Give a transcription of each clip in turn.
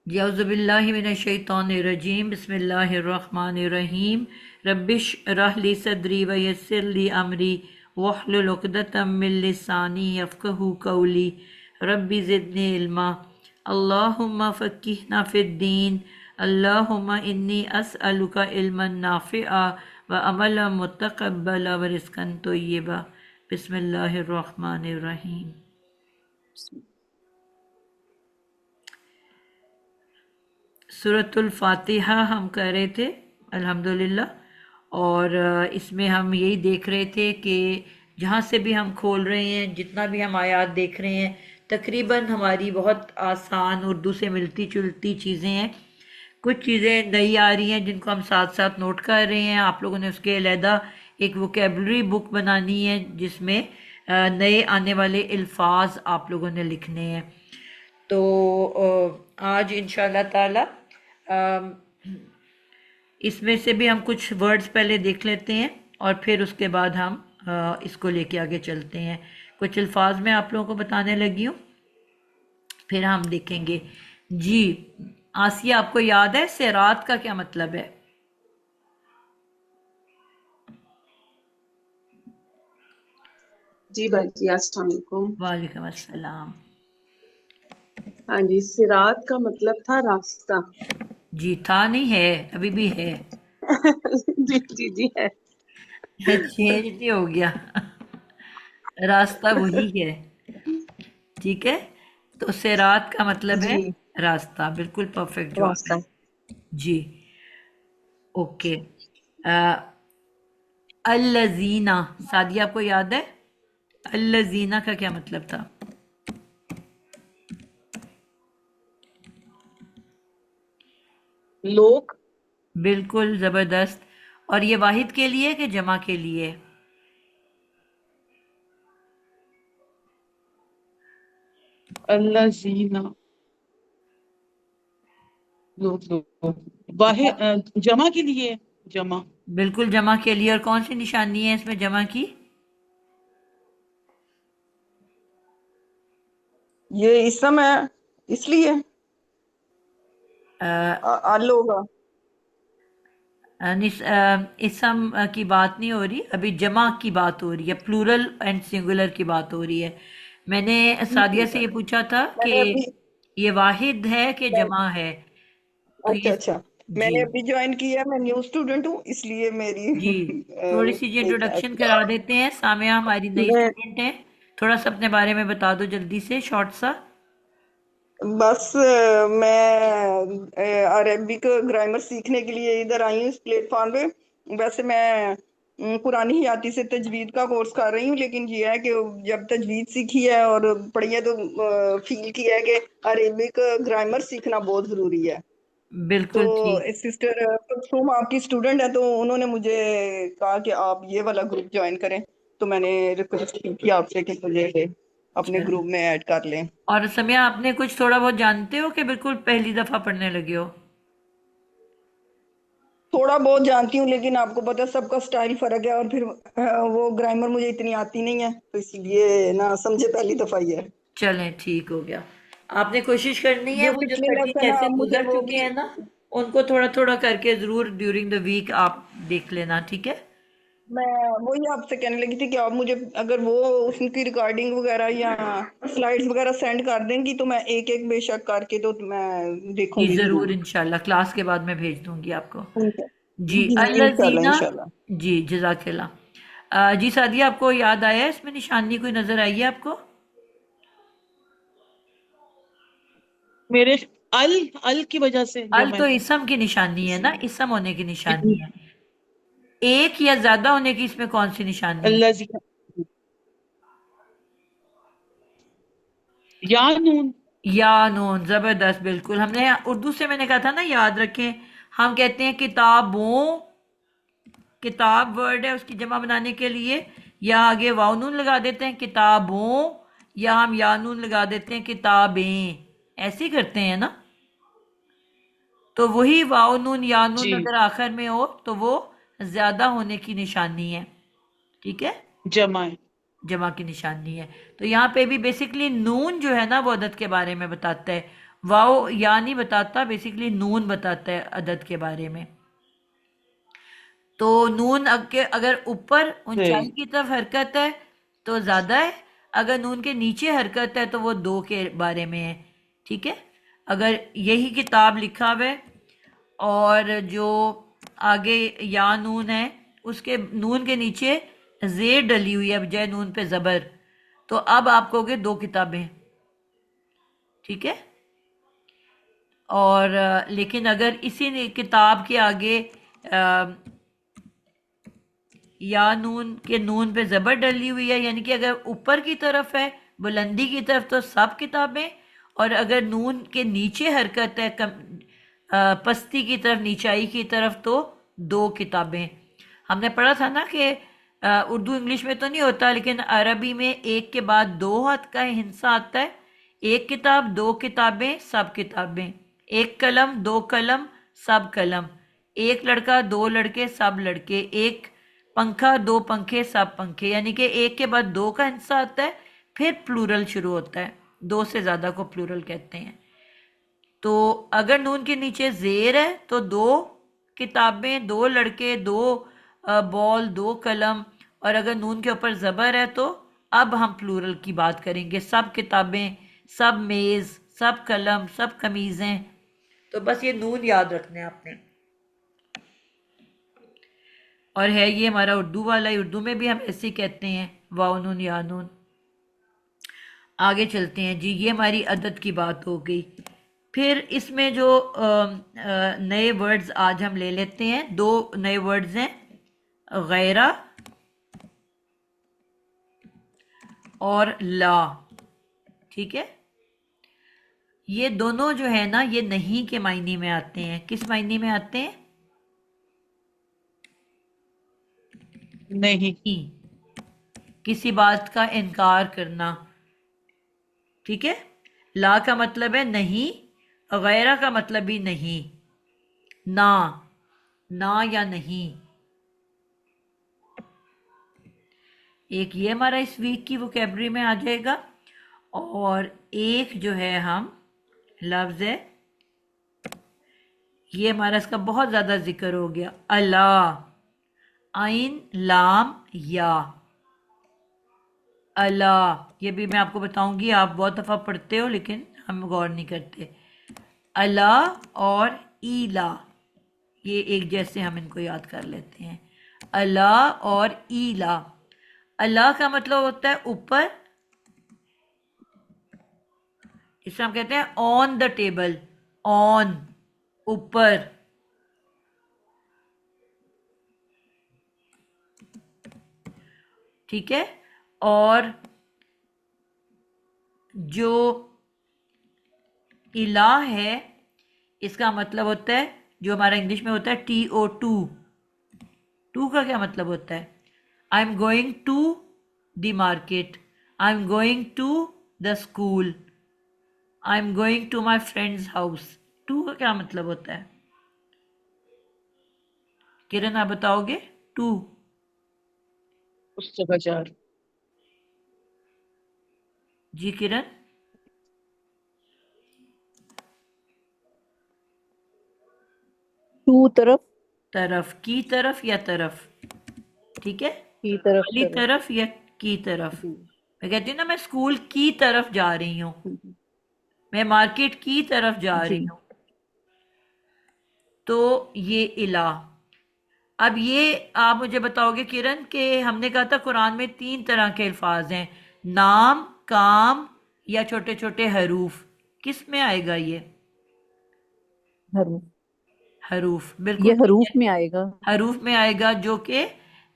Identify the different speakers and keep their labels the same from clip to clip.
Speaker 1: यौज़ुबिल्लाहि मिनश्शैतानिर्रजीम बिस्मिल्लाहिर्रहमानिर्रहीम रब्बिश रह ली सदरी व यस्सिर ली अमरी वहलुल उक़दतम मिन लिसानी यफ़क़हू क़ौली रब्बि ज़िदनी इल्मा अल्लाहुम्मा फ़क़्हिना फ़िद्दीन अल्लाहुम्मा इन्नी अस्अलुका इल्मन नाफ़िआ व अमलन मुतक़ब्बला व रिज़्क़न तय्यिबा बिस्मिल्लाहिर्रहमानिर्रहीम। सूरतुल फातिहा हम कर रहे थे अल्हम्दुलिल्लाह। और इसमें हम यही देख रहे थे कि जहाँ से भी हम खोल रहे हैं, जितना भी हम आयात देख रहे हैं, तकरीबन हमारी बहुत आसान उर्दू से मिलती जुलती चीज़ें हैं। कुछ चीज़ें नई आ रही हैं जिनको हम साथ साथ नोट कर रहे हैं। आप लोगों ने उसके अलहदा एक वोकेबलरी बुक बनानी है जिसमें नए आने वाले अल्फाज आप लोगों ने लिखने हैं। तो आज इंशाल्लाह ताला इसमें से भी हम कुछ वर्ड्स पहले देख लेते हैं और फिर उसके बाद हम इसको लेके आगे चलते हैं। कुछ अल्फाज मैं आप लोगों को बताने लगी हूँ, फिर हम देखेंगे। जी आसिया, आपको याद है सिरात का क्या मतलब है?
Speaker 2: जी भाई जी, अस्सलाम वालेकुम।
Speaker 1: वालेकुम अस्सलाम।
Speaker 2: हाँ जी, सिरात का मतलब था रास्ता।
Speaker 1: जी था नहीं है, अभी भी है।
Speaker 2: जी जी जी है।
Speaker 1: चेंज नहीं हो गया। रास्ता वही है। ठीक है, तो सिरात का मतलब है
Speaker 2: जी,
Speaker 1: रास्ता। बिल्कुल परफेक्ट जवाब
Speaker 2: रास्ता।
Speaker 1: है। जी ओके। अल्लजीना, सादिया आपको याद है अल्लजीना का क्या मतलब था?
Speaker 2: लोग।
Speaker 1: बिल्कुल जबरदस्त। और ये वाहिद के लिए कि जमा के लिए?
Speaker 2: अल्लाह जीना। लोग लोग जमा के लिए। जमा।
Speaker 1: बिल्कुल जमा के लिए। और कौन सी निशानी है इसमें जमा की?
Speaker 2: ये इसम है, इसलिए अल होगा।
Speaker 1: इसम की बात नहीं हो रही, अभी जमा की बात हो रही है, प्लूरल एंड सिंगुलर की बात हो रही है। मैंने
Speaker 2: ठीक
Speaker 1: सादिया
Speaker 2: है
Speaker 1: से ये
Speaker 2: सर।
Speaker 1: पूछा था कि
Speaker 2: मैंने अभी
Speaker 1: ये वाहिद है कि
Speaker 2: मैं,
Speaker 1: जमा है, तो
Speaker 2: अच्छा
Speaker 1: ये
Speaker 2: अच्छा,
Speaker 1: जी
Speaker 2: मैंने अभी ज्वाइन किया, मैं न्यू स्टूडेंट हूँ इसलिए मेरी
Speaker 1: जी थोड़ी सी जी
Speaker 2: एक
Speaker 1: इंट्रोडक्शन करा देते हैं। सामिया हमारी नई
Speaker 2: मैं
Speaker 1: स्टूडेंट है, थोड़ा सा अपने बारे में बता दो जल्दी से, शॉर्ट सा।
Speaker 2: बस मैं अरेबिक ग्रामर सीखने के लिए इधर आई हूँ इस प्लेटफॉर्म पे। वैसे मैं पुरानी हयाती से तजवीद का कोर्स कर रही हूँ, लेकिन ये है कि जब तजवीद सीखी है और पढ़ी है तो फील किया है कि अरेबिक ग्रामर सीखना बहुत ज़रूरी है। तो
Speaker 1: बिल्कुल ठीक।
Speaker 2: सिस्टर तुम आपकी स्टूडेंट है, तो उन्होंने मुझे कहा कि आप ये वाला ग्रुप ज्वाइन करें। तो मैंने रिक्वेस्ट की थी आपसे कि मुझे अपने
Speaker 1: चलो,
Speaker 2: ग्रुप में ऐड कर लें।
Speaker 1: और समय आपने कुछ थोड़ा बहुत जानते हो कि बिल्कुल पहली दफा पढ़ने लगे हो?
Speaker 2: थोड़ा बहुत जानती हूँ, लेकिन आपको पता है सबका स्टाइल फर्क है, और फिर वो ग्रामर मुझे इतनी आती नहीं है, तो इसलिए ना समझे पहली दफा ही है।
Speaker 1: चलें ठीक हो गया। आपने कोशिश करनी है,
Speaker 2: जो
Speaker 1: वो जो
Speaker 2: पिछले
Speaker 1: कठिन
Speaker 2: लेसन है
Speaker 1: जैसे
Speaker 2: आप मुझे
Speaker 1: गुजर
Speaker 2: वो
Speaker 1: चुके
Speaker 2: भी।
Speaker 1: हैं ना, उनको थोड़ा थोड़ा करके जरूर ड्यूरिंग द वीक आप देख लेना, ठीक है?
Speaker 2: मैं वही आपसे कहने लगी थी कि आप मुझे अगर वो उसकी रिकॉर्डिंग वगैरह या स्लाइड्स वगैरह सेंड कर देंगी, तो मैं एक एक बेशक करके तो मैं
Speaker 1: जी
Speaker 2: देखूंगी
Speaker 1: जरूर,
Speaker 2: जरूर।
Speaker 1: इंशाल्लाह क्लास के बाद मैं भेज दूंगी आपको।
Speaker 2: ठीक है।
Speaker 1: जी
Speaker 2: जी जी, इंशाल्लाह
Speaker 1: अल्लजीना।
Speaker 2: इंशाल्लाह।
Speaker 1: जी जजाकिल्ला। जी सादिया, आपको याद आया इसमें निशानी कोई नजर आई है आपको?
Speaker 3: मेरे अल अल की वजह से जो
Speaker 1: अल
Speaker 3: मैं
Speaker 1: तो इसम की निशानी है ना,
Speaker 3: इसीलिए
Speaker 1: इसम होने की निशानी है। एक या ज्यादा होने की इसमें कौन सी निशानी है?
Speaker 3: अल्लाह जी या नून।
Speaker 1: या नून, जबरदस्त। बिल्कुल, हमने उर्दू से मैंने कहा था ना, याद रखें। हम कहते हैं किताबों, किताब वर्ड है, उसकी जमा बनाने के लिए या आगे वाव नून लगा देते हैं किताबों, या हम या नून लगा देते हैं किताबें, ऐसे ही करते हैं ना। तो वही वाव नून या नून
Speaker 3: जी,
Speaker 1: अगर आखिर में हो तो वो ज्यादा होने की निशानी है, ठीक है,
Speaker 3: जमा है।
Speaker 1: जमा की निशानी है। तो यहाँ पे भी बेसिकली नून जो है ना वो अदद के बारे में बताता है। वाओ या नहीं बताता, बेसिकली नून बताता है अदद के बारे में। तो नून अगर ऊपर ऊंचाई
Speaker 3: जी
Speaker 1: की तरफ हरकत है तो ज्यादा है, अगर नून के नीचे हरकत है तो वो दो के बारे में है। ठीक है, अगर यही किताब लिखा हुआ है और जो आगे या नून है उसके नून के नीचे जेर डली हुई है बजाय नून पे जबर, तो अब आप कहोगे दो किताबें। ठीक है, और लेकिन अगर इसी किताब के आगे अ, या नून के नून पे जबर डली हुई है, यानी कि अगर ऊपर की तरफ है बुलंदी की तरफ तो सब किताबें, और अगर नून के नीचे हरकत है पस्ती की तरफ नीचाई की तरफ तो दो किताबें। हमने पढ़ा था ना कि उर्दू इंग्लिश में तो नहीं होता लेकिन अरबी में एक के बाद दो हाथ का हिस्सा आता है। एक किताब, दो किताबें, सब किताबें। एक कलम, दो कलम, सब कलम। एक लड़का, दो लड़के, सब लड़के। एक पंखा, दो पंखे, सब पंखे। यानी कि एक के बाद दो का हिस्सा आता है, फिर प्लूरल शुरू होता है। दो से ज्यादा को प्लूरल कहते हैं। तो अगर नून के नीचे जेर है तो दो किताबें, दो लड़के, दो बॉल, दो कलम। और अगर नून के ऊपर जबर है तो अब हम प्लूरल की बात करेंगे, सब किताबें, सब मेज, सब कलम, सब कमीजें। तो बस ये नून याद रखने हैं आपने। और है ये हमारा उर्दू वाला, उर्दू में भी हम ऐसे ही कहते हैं, वाओ नून या नून। आगे चलते हैं जी, ये हमारी अदद की बात हो गई। फिर इसमें जो नए वर्ड्स आज हम ले लेते हैं, दो नए वर्ड्स हैं, गैरा और ला। ठीक है, ये दोनों जो है ना ये नहीं के मायने में आते हैं। किस मायने में आते हैं?
Speaker 3: नहीं।
Speaker 1: नहीं, किसी बात का इनकार करना। ठीक है, ला का मतलब है नहीं, गैरा का मतलब भी नहीं, ना, ना या नहीं। एक ये हमारा इस वीक की वोकेबलरी में आ जाएगा। और एक जो है हम लफ्ज है, ये हमारा इसका बहुत ज्यादा जिक्र हो गया, अल्लाह। आइन लाम या, अल्लाह। ये भी मैं आपको बताऊंगी, आप बहुत दफा पढ़ते हो लेकिन हम गौर नहीं करते। अल्लाह और ईला, ये एक जैसे हम इनको याद कर लेते हैं। अल्लाह और ईला। अल्लाह का मतलब होता है ऊपर, इसे हम कहते हैं ऑन द टेबल, ऑन, ऊपर। ठीक है, और जो इलाह है इसका मतलब होता है, जो हमारा इंग्लिश में होता है TO2। टू का क्या मतलब होता है? I am going to the market, I am going to the school, I am going to my friends house. To का क्या मतलब होता है? किरण आप बताओगे टू?
Speaker 3: उस जगह जा रही।
Speaker 1: जी किरण।
Speaker 4: टू तरफ,
Speaker 1: तरफ, की तरफ या तरफ। ठीक है,
Speaker 4: की तरफ,
Speaker 1: वाली
Speaker 4: तरफ।
Speaker 1: तरफ या की तरफ।
Speaker 4: जी।
Speaker 1: मैं कहती हूँ ना मैं स्कूल की तरफ जा रही हूँ, मैं मार्केट की तरफ जा
Speaker 4: जी।
Speaker 1: रही हूँ। तो ये इला। अब ये आप मुझे बताओगे किरण कि हमने कहा था कुरान में तीन तरह के अल्फाज हैं, नाम, काम या छोटे छोटे हरूफ। किस में आएगा ये?
Speaker 4: हरूफ।
Speaker 1: हरूफ,
Speaker 4: ये
Speaker 1: बिल्कुल ठीक
Speaker 4: हरूफ
Speaker 1: है।
Speaker 4: में आएगा।
Speaker 1: हरूफ में आएगा, जो कि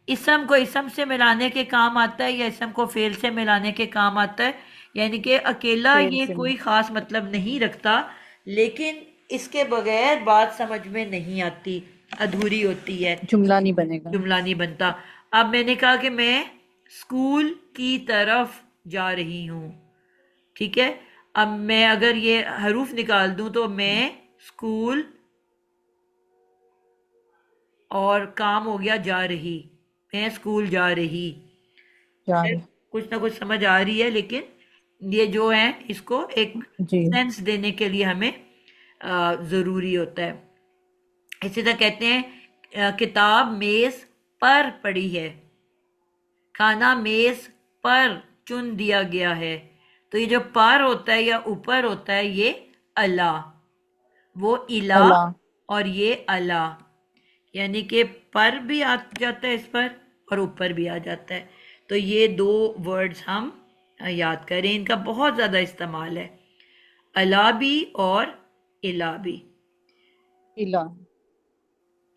Speaker 1: इसम को इसम से मिलाने के काम आता है या इसम को फेल से मिलाने के काम आता है। यानी कि अकेला
Speaker 4: फेल
Speaker 1: ये
Speaker 4: से
Speaker 1: कोई खास मतलब नहीं रखता, लेकिन इसके बगैर बात समझ में नहीं आती, अधूरी होती है,
Speaker 4: जुमला नहीं बनेगा।
Speaker 1: जुमला नहीं बनता। अब मैंने कहा कि मैं स्कूल की तरफ जा रही हूँ। ठीक है, अब मैं अगर ये हरूफ निकाल दूं तो मैं स्कूल और काम हो गया जा रही, मैं स्कूल जा रही।
Speaker 4: जा
Speaker 1: शायद
Speaker 4: रहे।
Speaker 1: कुछ ना कुछ समझ आ रही है, लेकिन ये जो है इसको एक
Speaker 4: जी।
Speaker 1: सेंस देने के लिए हमें जरूरी होता है। इसी तरह कहते हैं किताब मेज पर पड़ी है, खाना मेज पर चुन दिया गया है। तो ये जो पर होता है या ऊपर होता है ये अला, वो इला,
Speaker 4: अल्लाह।
Speaker 1: और ये अला, यानी कि पर भी आ जाता है इस पर और ऊपर भी आ जाता है। तो ये दो वर्ड्स हम याद करें, इनका बहुत ज़्यादा इस्तेमाल है, अला भी और इला भी।
Speaker 4: इला।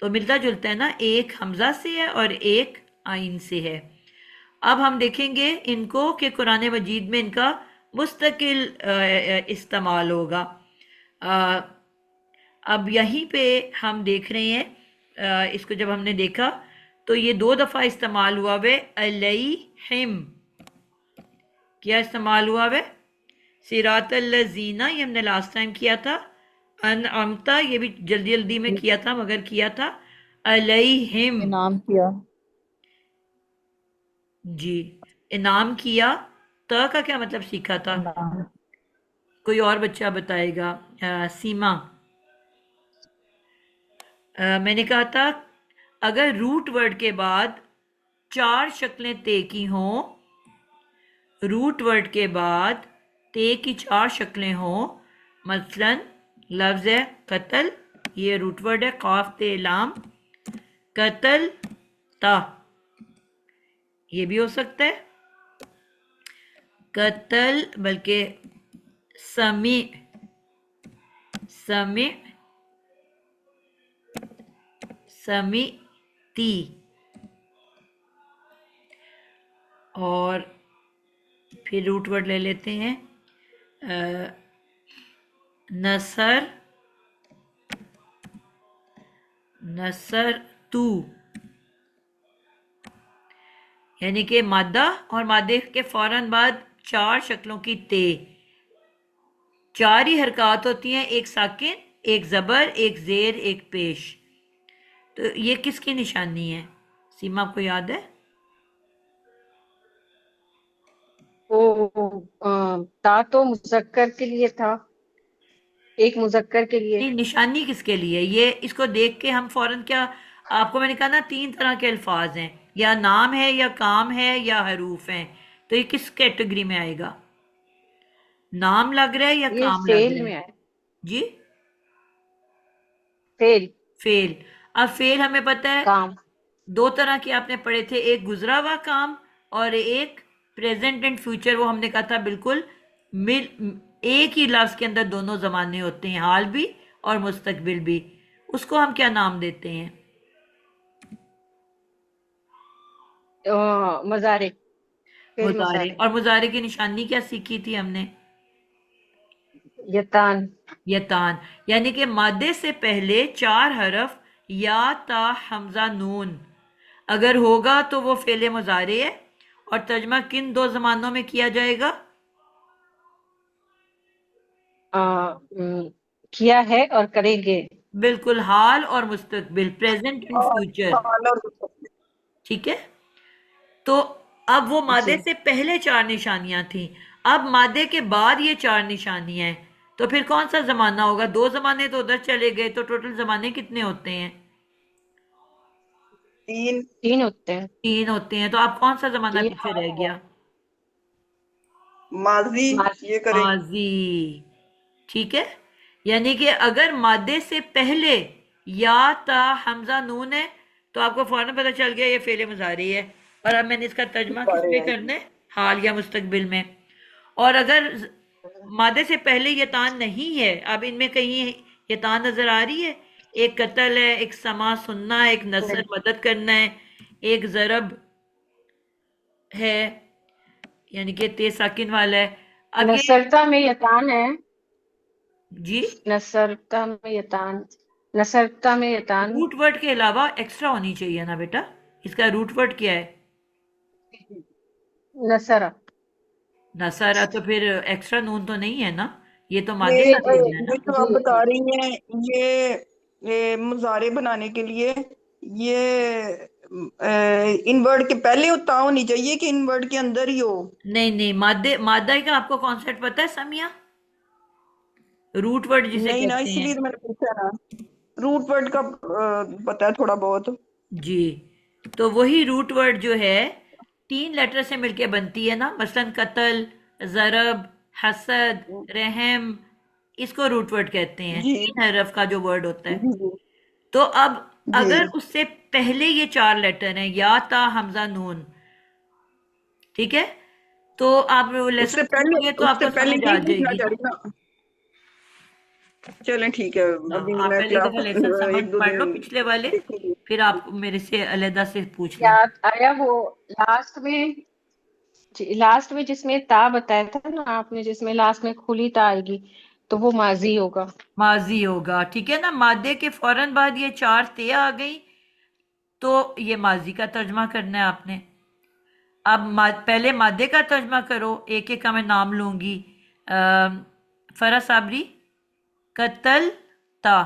Speaker 1: तो मिलता जुलता है ना, एक हमजा से है और एक आइन से है। अब हम देखेंगे इनको कि कुरान मजीद में इनका मुस्तकिल इस्तेमाल होगा। अ, अब यहीं पे हम देख रहे हैं, इसको जब हमने देखा तो ये दो दफ़ा इस्तेमाल हुआ वे अलैहिम। क्या इस्तेमाल हुआ वे? सिरातल लज़ीना, ये हमने लास्ट टाइम किया था। अनअमता, ये भी जल्दी जल्दी में किया था मगर किया था। अलैहिम,
Speaker 4: इनाम किया।
Speaker 1: जी, इनाम किया। त का क्या मतलब सीखा था?
Speaker 4: इनाम।
Speaker 1: कोई और बच्चा बताएगा? सीमा। मैंने कहा था अगर रूट वर्ड के बाद चार शक्लें ते की हों, रूट वर्ड के बाद ते की चार शक्लें हों, मसलन लफ्ज है कत्ल, ये रूट वर्ड है, काफ ते लाम, कत्ल ता, ये भी हो सकता है कत्ल, बल्कि समी, समी, समी ती, और फिर रूट वर्ड ले लेते हैं नसर, नसर तू, यानी कि मादा और मादे के फौरन बाद चार शक्लों की ते, चार ही हरकत होती हैं, एक साकिन, एक जबर, एक जेर, एक पेश। तो ये किसकी निशानी है? सीमा को याद है?
Speaker 5: ता तो मुजक्कर के लिए था, एक मुजक्कर के लिए।
Speaker 1: नहीं, निशानी किसके लिए? ये इसको देख के हम फौरन क्या, आपको मैंने कहा ना तीन तरह के अल्फाज हैं, या नाम है या काम है या हरूफ हैं। तो ये किस कैटेगरी में आएगा? नाम लग रहा है या
Speaker 5: ये
Speaker 1: काम लग
Speaker 5: फेल
Speaker 1: रहा
Speaker 5: में
Speaker 1: है?
Speaker 5: है।
Speaker 1: जी,
Speaker 5: फेल।
Speaker 1: फेल। अब फेल हमें पता है
Speaker 5: काम।
Speaker 1: दो तरह के आपने पढ़े थे, एक गुजरा हुआ काम और एक प्रेजेंट एंड फ्यूचर। वो हमने कहा था बिल्कुल मिल, एक ही लफ्ज के अंदर दोनों जमाने होते हैं, हाल भी और मुस्तकबिल भी। उसको हम क्या नाम देते हैं?
Speaker 5: मजारे। फेल
Speaker 1: मुजारे।
Speaker 5: मजारे।
Speaker 1: और मुजारे की निशानी क्या सीखी थी हमने?
Speaker 5: यतान।
Speaker 1: यतान, यानी कि मादे से पहले चार हरफ या ता हमजा नून अगर होगा तो वो फेले मुजारे है। और तर्जमा किन दो जमानों में किया जाएगा?
Speaker 5: किया है और करेंगे।
Speaker 1: बिल्कुल, हाल और मुस्तकबिल, प्रेजेंट एंड
Speaker 2: और
Speaker 1: फ्यूचर।
Speaker 2: हाल और
Speaker 1: ठीक है। तो अब वो मादे
Speaker 5: जी।
Speaker 1: से पहले चार निशानियां थी, अब मादे के बाद ये चार निशानियां हैं। तो फिर कौन सा जमाना होगा? दो जमाने तो उधर चले गए, तो टोटल जमाने कितने होते हैं?
Speaker 2: तीन।
Speaker 5: तीन होते हैं।
Speaker 1: तीन होते हैं। तो अब कौन सा जमाना
Speaker 5: तीन
Speaker 1: पीछे
Speaker 5: हाल
Speaker 1: रह
Speaker 5: है।
Speaker 1: गया?
Speaker 2: माजी,
Speaker 5: माजी।
Speaker 2: ये करें।
Speaker 1: माजी। ठीक है, यानी कि अगर मादे से पहले या ता हमजा नून है तो आपको फौरन पता चल गया ये फेले मुजारी है। और अब मैंने इसका तर्जमा किस
Speaker 2: बारे
Speaker 1: पे
Speaker 2: हैं।
Speaker 1: करना है? हाल या मुस्तकबिल में। और अगर मादे से पहले ये तान नहीं है, अब इनमें कहीं ये तान नजर आ रही है? एक कत्ल है, एक समा सुनना है, एक नसर मदद करना है, एक जरब है, यानी कि ते साकिन वाला है। अब ये,
Speaker 5: नसरता में यतान है।
Speaker 1: जी,
Speaker 5: नसरता में यतान। नसरता में यतान।
Speaker 1: रूट वर्ड के अलावा एक्स्ट्रा होनी चाहिए ना बेटा। इसका रूट वर्ड क्या है?
Speaker 5: नसरा।
Speaker 1: नसारा। तो फिर एक्स्ट्रा नून तो नहीं है ना, ये तो मादे
Speaker 2: ये
Speaker 1: का भेजा है
Speaker 2: ये
Speaker 1: ना।
Speaker 2: जो
Speaker 5: जी
Speaker 2: आप बता
Speaker 5: जी।
Speaker 2: रही हैं, ये मुजारे बनाने के लिए ये इन वर्ड के पहले हो ता होनी चाहिए कि इन वर्ड के अंदर ही हो?
Speaker 1: नहीं नहीं, मादे मादा का आपको कॉन्सेप्ट पता है समिया? रूट वर्ड जिसे
Speaker 2: नहीं ना,
Speaker 1: कहते हैं।
Speaker 2: इसलिए तो मैंने पूछा ना। रूट वर्ड का पता है थोड़ा बहुत।
Speaker 1: जी, तो वही रूट वर्ड जो है 3 लेटर से मिलके बनती है ना, मसलन कत्ल, ज़रब, हसद, रहम, इसको रूट वर्ड कहते हैं,
Speaker 2: जी
Speaker 1: 3 हरफ का जो वर्ड होता है।
Speaker 2: जी
Speaker 1: तो अब
Speaker 2: जी।
Speaker 1: अगर उससे पहले ये 4 लेटर हैं, या, ता, हमजा, नून, ठीक है, तो आप वो लेसन सुनोगे तो
Speaker 2: उससे
Speaker 1: आपको
Speaker 2: पहले
Speaker 1: समझ आ
Speaker 2: नहीं पूछना
Speaker 1: जाएगी ना।
Speaker 2: चाहिए ना। चलें ठीक है।
Speaker 1: हाँ,
Speaker 2: अभी
Speaker 1: आप
Speaker 2: मैं
Speaker 1: पहले
Speaker 2: क्लास
Speaker 1: दफा लेसन समझ
Speaker 2: एक दो
Speaker 1: पढ़ लो
Speaker 2: दिन
Speaker 1: पिछले वाले,
Speaker 2: देखूंगी।
Speaker 1: फिर आप मेरे से अलहदा से पूछ लें।
Speaker 5: याद आया वो लास्ट में, लास्ट में जिसमें ता बताया था ना आपने, जिसमें लास्ट में खुली ता आएगी, तो वो माजी होगा।
Speaker 1: माजी होगा, ठीक है ना, मादे के फौरन बाद ये 4 ते आ गई, तो ये माजी का तर्जमा करना है आपने। अब पहले मादे का तर्जमा करो, एक एक का मैं नाम लूंगी। फरा साबरी, कतल, ता,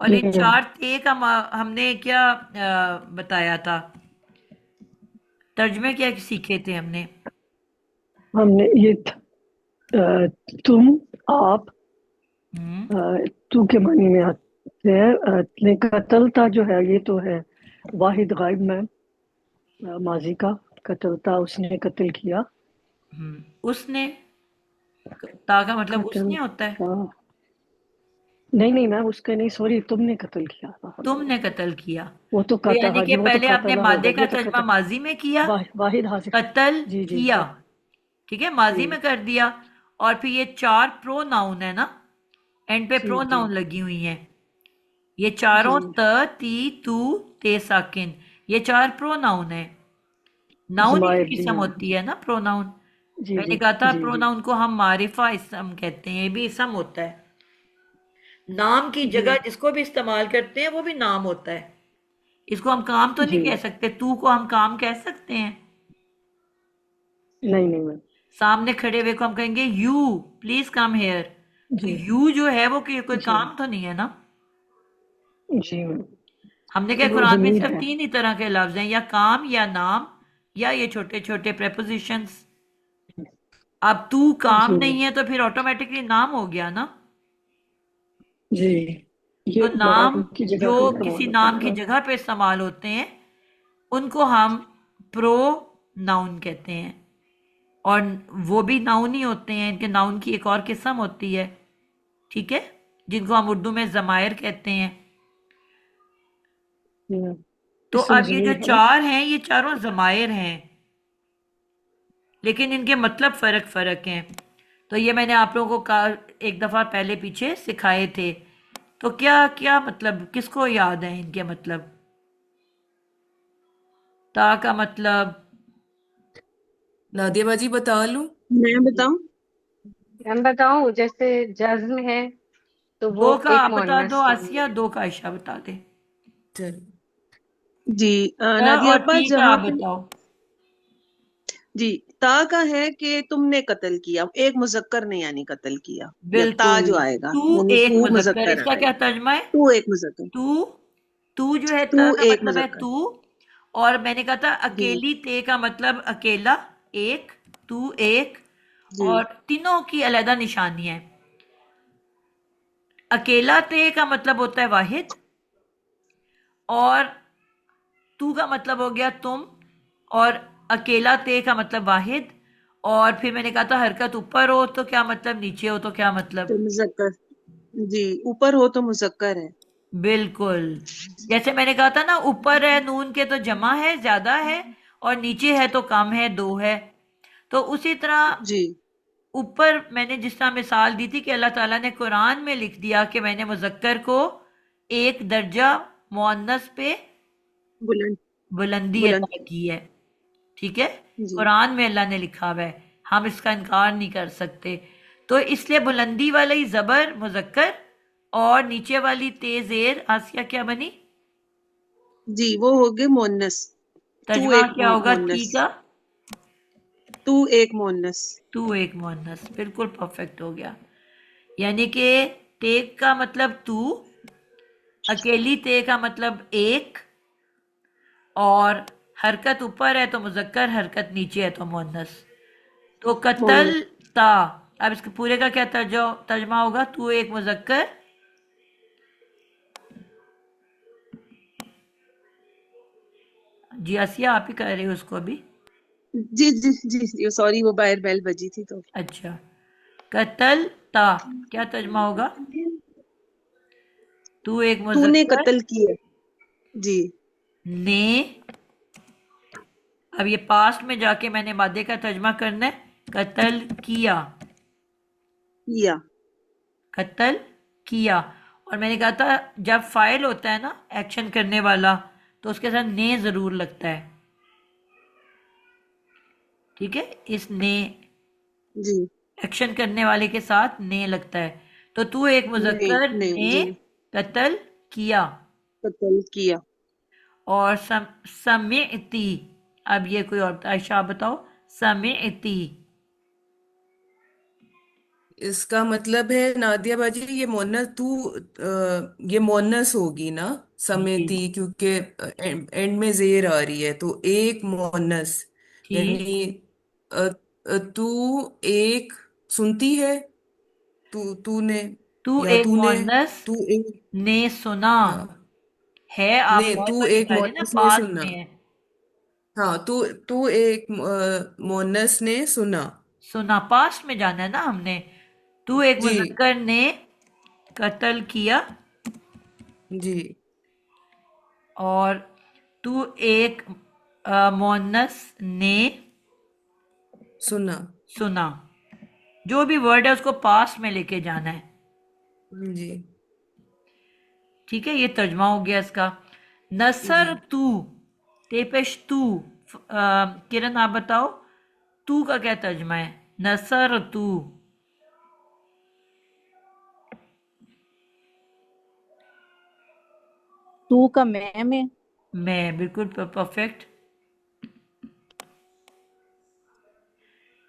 Speaker 1: और ये
Speaker 4: ठीक है।
Speaker 1: 4 ते का हमने क्या बताया था, तर्जमे क्या सीखे थे हमने?
Speaker 4: हमने ये तुम, आप,
Speaker 1: हम्म।
Speaker 4: तू के मानी में आते हैं। लेकिन कतलता जो है ये तो है वाहिद गायब में, माजी का। कतलता, उसने कत्ल किया।
Speaker 1: उसने, ता का मतलब उसने होता है।
Speaker 4: कतलता, नहीं नहीं मैम, उसका नहीं, सॉरी, तुमने कत्ल किया था।
Speaker 1: तुमने कत्ल किया,
Speaker 4: वो तो
Speaker 1: तो
Speaker 4: कता,
Speaker 1: यानी
Speaker 4: हाँ
Speaker 1: कि
Speaker 4: जी, वो तो
Speaker 1: पहले आपने
Speaker 4: कतला होगा,
Speaker 1: मादे का
Speaker 4: ये तो
Speaker 1: तर्जमा
Speaker 4: कतल।
Speaker 1: माजी में किया,
Speaker 4: वाहिद हाजिर।
Speaker 1: कत्ल
Speaker 4: जी जी
Speaker 1: किया,
Speaker 4: जी
Speaker 1: ठीक है, माजी
Speaker 4: जी
Speaker 1: में कर दिया। और फिर ये 4 प्रोनाउन है ना, एंड पे
Speaker 4: जी जी
Speaker 1: प्रोनाउन लगी हुई हैं, ये
Speaker 4: जी
Speaker 1: चारों त, ती, तू, ते साकिन, ये 4 प्रोनाउन है। नाउन ही
Speaker 4: जमायर,
Speaker 1: एक
Speaker 4: जी
Speaker 1: इसम
Speaker 4: मैम।
Speaker 1: होती है ना प्रोनाउन।
Speaker 4: जी
Speaker 1: मैंने
Speaker 4: जी
Speaker 1: कहा था
Speaker 4: जी जी
Speaker 1: प्रोनाउन को हम मारिफा इसम कहते हैं, ये भी इसम होता है। नाम की
Speaker 4: जी
Speaker 1: जगह जिसको भी इस्तेमाल करते हैं वो भी नाम होता है। इसको हम काम तो नहीं
Speaker 4: जी।
Speaker 1: कह सकते, तू को हम काम कह सकते हैं?
Speaker 4: नहीं नहीं मैम।
Speaker 1: सामने खड़े हुए को हम कहेंगे यू प्लीज कम हेयर, तो
Speaker 4: जी
Speaker 1: यू जो है वो कोई
Speaker 4: जी
Speaker 1: काम तो नहीं है ना।
Speaker 4: जी मैम।
Speaker 1: हमने कहा
Speaker 4: वो
Speaker 1: कुरान में
Speaker 4: जमीर
Speaker 1: सिर्फ
Speaker 4: है।
Speaker 1: 3 ही तरह के लफ्ज हैं, या काम, या नाम, या ये छोटे छोटे प्रेपोजिशंस। अब तू काम
Speaker 4: जी
Speaker 1: नहीं है तो फिर ऑटोमेटिकली नाम हो गया ना।
Speaker 4: जी, ये
Speaker 1: तो नाम
Speaker 4: नाम की जगह
Speaker 1: जो
Speaker 4: पे इस्तेमाल
Speaker 1: किसी
Speaker 4: होता
Speaker 1: नाम
Speaker 4: है
Speaker 1: की
Speaker 4: ना।
Speaker 1: जगह पे इस्तेमाल होते हैं उनको हम प्रो नाउन कहते हैं, और वो भी नाउन ही होते हैं, इनके नाउन की एक और किस्म होती है, ठीक है, जिनको हम उर्दू में जमायर कहते हैं।
Speaker 4: जी मैम।
Speaker 1: तो
Speaker 4: इसम
Speaker 1: अब ये जो
Speaker 4: जमीर है ना।
Speaker 1: 4 हैं ये चारों जमायर हैं, लेकिन इनके मतलब फर्क फर्क हैं। तो ये मैंने आप लोगों को एक दफा पहले पीछे सिखाए थे। तो क्या क्या मतलब किसको याद है इनके मतलब? ता का मतलब,
Speaker 6: नादिया बाजी बता लूं?
Speaker 3: मैं बताऊं?
Speaker 5: मैं बताऊं, जैसे जज्म है तो वो
Speaker 1: 2 का
Speaker 5: एक
Speaker 1: आप बता दो
Speaker 5: मुअन्नस है।
Speaker 1: आसिया, 2 का आयशा बता दे।
Speaker 6: चल।
Speaker 3: जी
Speaker 1: ता
Speaker 3: नादिया
Speaker 1: और
Speaker 3: अब्बा,
Speaker 1: ती का
Speaker 3: जहाँ
Speaker 1: आप
Speaker 3: पे
Speaker 1: बताओ।
Speaker 3: जी ता का है कि तुमने कत्ल किया, एक मुजक्कर ने यानी कत्ल किया, या ता
Speaker 1: बिल्कुल,
Speaker 3: जो आएगा
Speaker 1: तू
Speaker 3: यानी
Speaker 1: एक
Speaker 3: तू
Speaker 1: मुजक्कर,
Speaker 3: मुजक्कर
Speaker 1: इसका क्या
Speaker 3: आएगा।
Speaker 1: तर्जमा है?
Speaker 3: तू एक मुजक्कर।
Speaker 1: तू, तू जो है
Speaker 3: तू
Speaker 1: त का
Speaker 3: एक
Speaker 1: मतलब है
Speaker 3: मुजक्कर।
Speaker 1: तू, और मैंने कहा था
Speaker 3: जी
Speaker 1: अकेली, ते का मतलब अकेला, एक, तू एक,
Speaker 3: जी
Speaker 1: और तीनों की अलग निशानी है। अकेला ते का मतलब होता है वाहिद, और तू का मतलब हो गया तुम, और अकेला ते का मतलब वाहिद, और फिर मैंने कहा था हरकत ऊपर हो तो क्या मतलब, नीचे हो तो क्या मतलब।
Speaker 3: तो मुजक्कर। जी, ऊपर हो तो मुजक्कर है।
Speaker 1: बिल्कुल, जैसे मैंने कहा था ना, ऊपर है नून के तो जमा है, ज्यादा है, और नीचे है तो कम है, 2 है। तो उसी तरह
Speaker 3: जी,
Speaker 1: ऊपर मैंने जिस तरह मिसाल दी थी कि अल्लाह ताला ने कुरान में लिख दिया कि मैंने मुजक्कर को एक दर्जा मुअन्नस पे
Speaker 3: बुलंद।
Speaker 1: बुलंदी
Speaker 3: बुलंद।
Speaker 1: अता की है, ठीक है,
Speaker 3: जी
Speaker 1: कुरान में अल्लाह ने लिखा हुआ है, हम इसका इनकार नहीं कर सकते। तो इसलिए बुलंदी वाला ही जबर मुजक्कर, और नीचे वाली तेजेर आसिया क्या बनी?
Speaker 3: जी, वो हो गए मोन्नस। तू
Speaker 1: तर्जमा
Speaker 3: एक
Speaker 1: क्या होगा ती
Speaker 3: मोन्नस।
Speaker 1: का?
Speaker 3: तू एक मोन्नस।
Speaker 1: तू एक मुअन्नस, बिल्कुल परफेक्ट हो गया। यानी कि टेक का मतलब तू, अकेली ते का मतलब एक, और हरकत ऊपर है तो मुजक्कर, हरकत नीचे है तो मुअन्नस। तो कतल ता, अब इसके पूरे का क्या तर्जमा होगा? तू एक मुजक्कर, जी आसिया आप ही कर रहे हो उसको अभी।
Speaker 3: जी जी जी जी, सॉरी वो बाहर बेल बजी थी तो।
Speaker 1: अच्छा, कतल ता क्या तर्जमा होगा? तू एक
Speaker 3: तूने
Speaker 1: मुजक्कर
Speaker 3: कत्ल किया। जी।
Speaker 1: ने, अब ये पास्ट में जाके मैंने मादे का तर्जमा करना है। कत्ल किया,
Speaker 3: किया।
Speaker 1: कत्ल किया। और मैंने कहा था जब फाइल होता है ना एक्शन करने वाला, तो उसके साथ ने जरूर लगता है। ठीक है, इस ने,
Speaker 3: जी।
Speaker 1: एक्शन करने वाले के साथ ने लगता है। तो तू एक
Speaker 3: नहीं
Speaker 1: मुजक्कर
Speaker 3: नहीं
Speaker 1: ने
Speaker 3: जी।
Speaker 1: कत्ल किया।
Speaker 3: कत्ल किया।
Speaker 1: और समिअती, अब ये कोई और, आयशा आप बताओ। समिअती,
Speaker 6: इसका मतलब है नादिया बाजी, ये मोनस तू ये मोनस होगी ना
Speaker 1: जी
Speaker 6: समेती, क्योंकि एंड में जेर आ रही है तो एक मोनस।
Speaker 1: ठीक।
Speaker 6: यानी तू एक सुनती है, तूने,
Speaker 1: तू
Speaker 6: या
Speaker 1: एक
Speaker 6: तूने,
Speaker 1: मुअन्नस
Speaker 6: तू एक,
Speaker 1: ने सुना,
Speaker 6: हाँ,
Speaker 1: है आप
Speaker 6: ने
Speaker 1: बहुत
Speaker 6: तू
Speaker 1: बार
Speaker 6: एक
Speaker 1: निकाले ना,
Speaker 6: मोनस ने
Speaker 1: पास
Speaker 6: सुना।
Speaker 1: में है।
Speaker 6: हाँ, तू तू एक मोनस ने सुना।
Speaker 1: सुना पास में जाना है ना हमने। तू एक
Speaker 6: जी
Speaker 1: मुजक्कर ने कत्ल किया,
Speaker 6: जी।
Speaker 1: और तू एक मुअन्नस ने
Speaker 6: सुना।
Speaker 1: सुना। जो भी वर्ड है उसको पास में लेके जाना है।
Speaker 6: जी
Speaker 1: ठीक है, ये तर्जमा हो गया इसका। नसर
Speaker 6: जी।
Speaker 1: तू, तेपेश तू, किरण आप बताओ तू का क्या तर्जमा है? नसर तू।
Speaker 7: तू का मैं में।
Speaker 1: मैं, बिल्कुल परफेक्ट।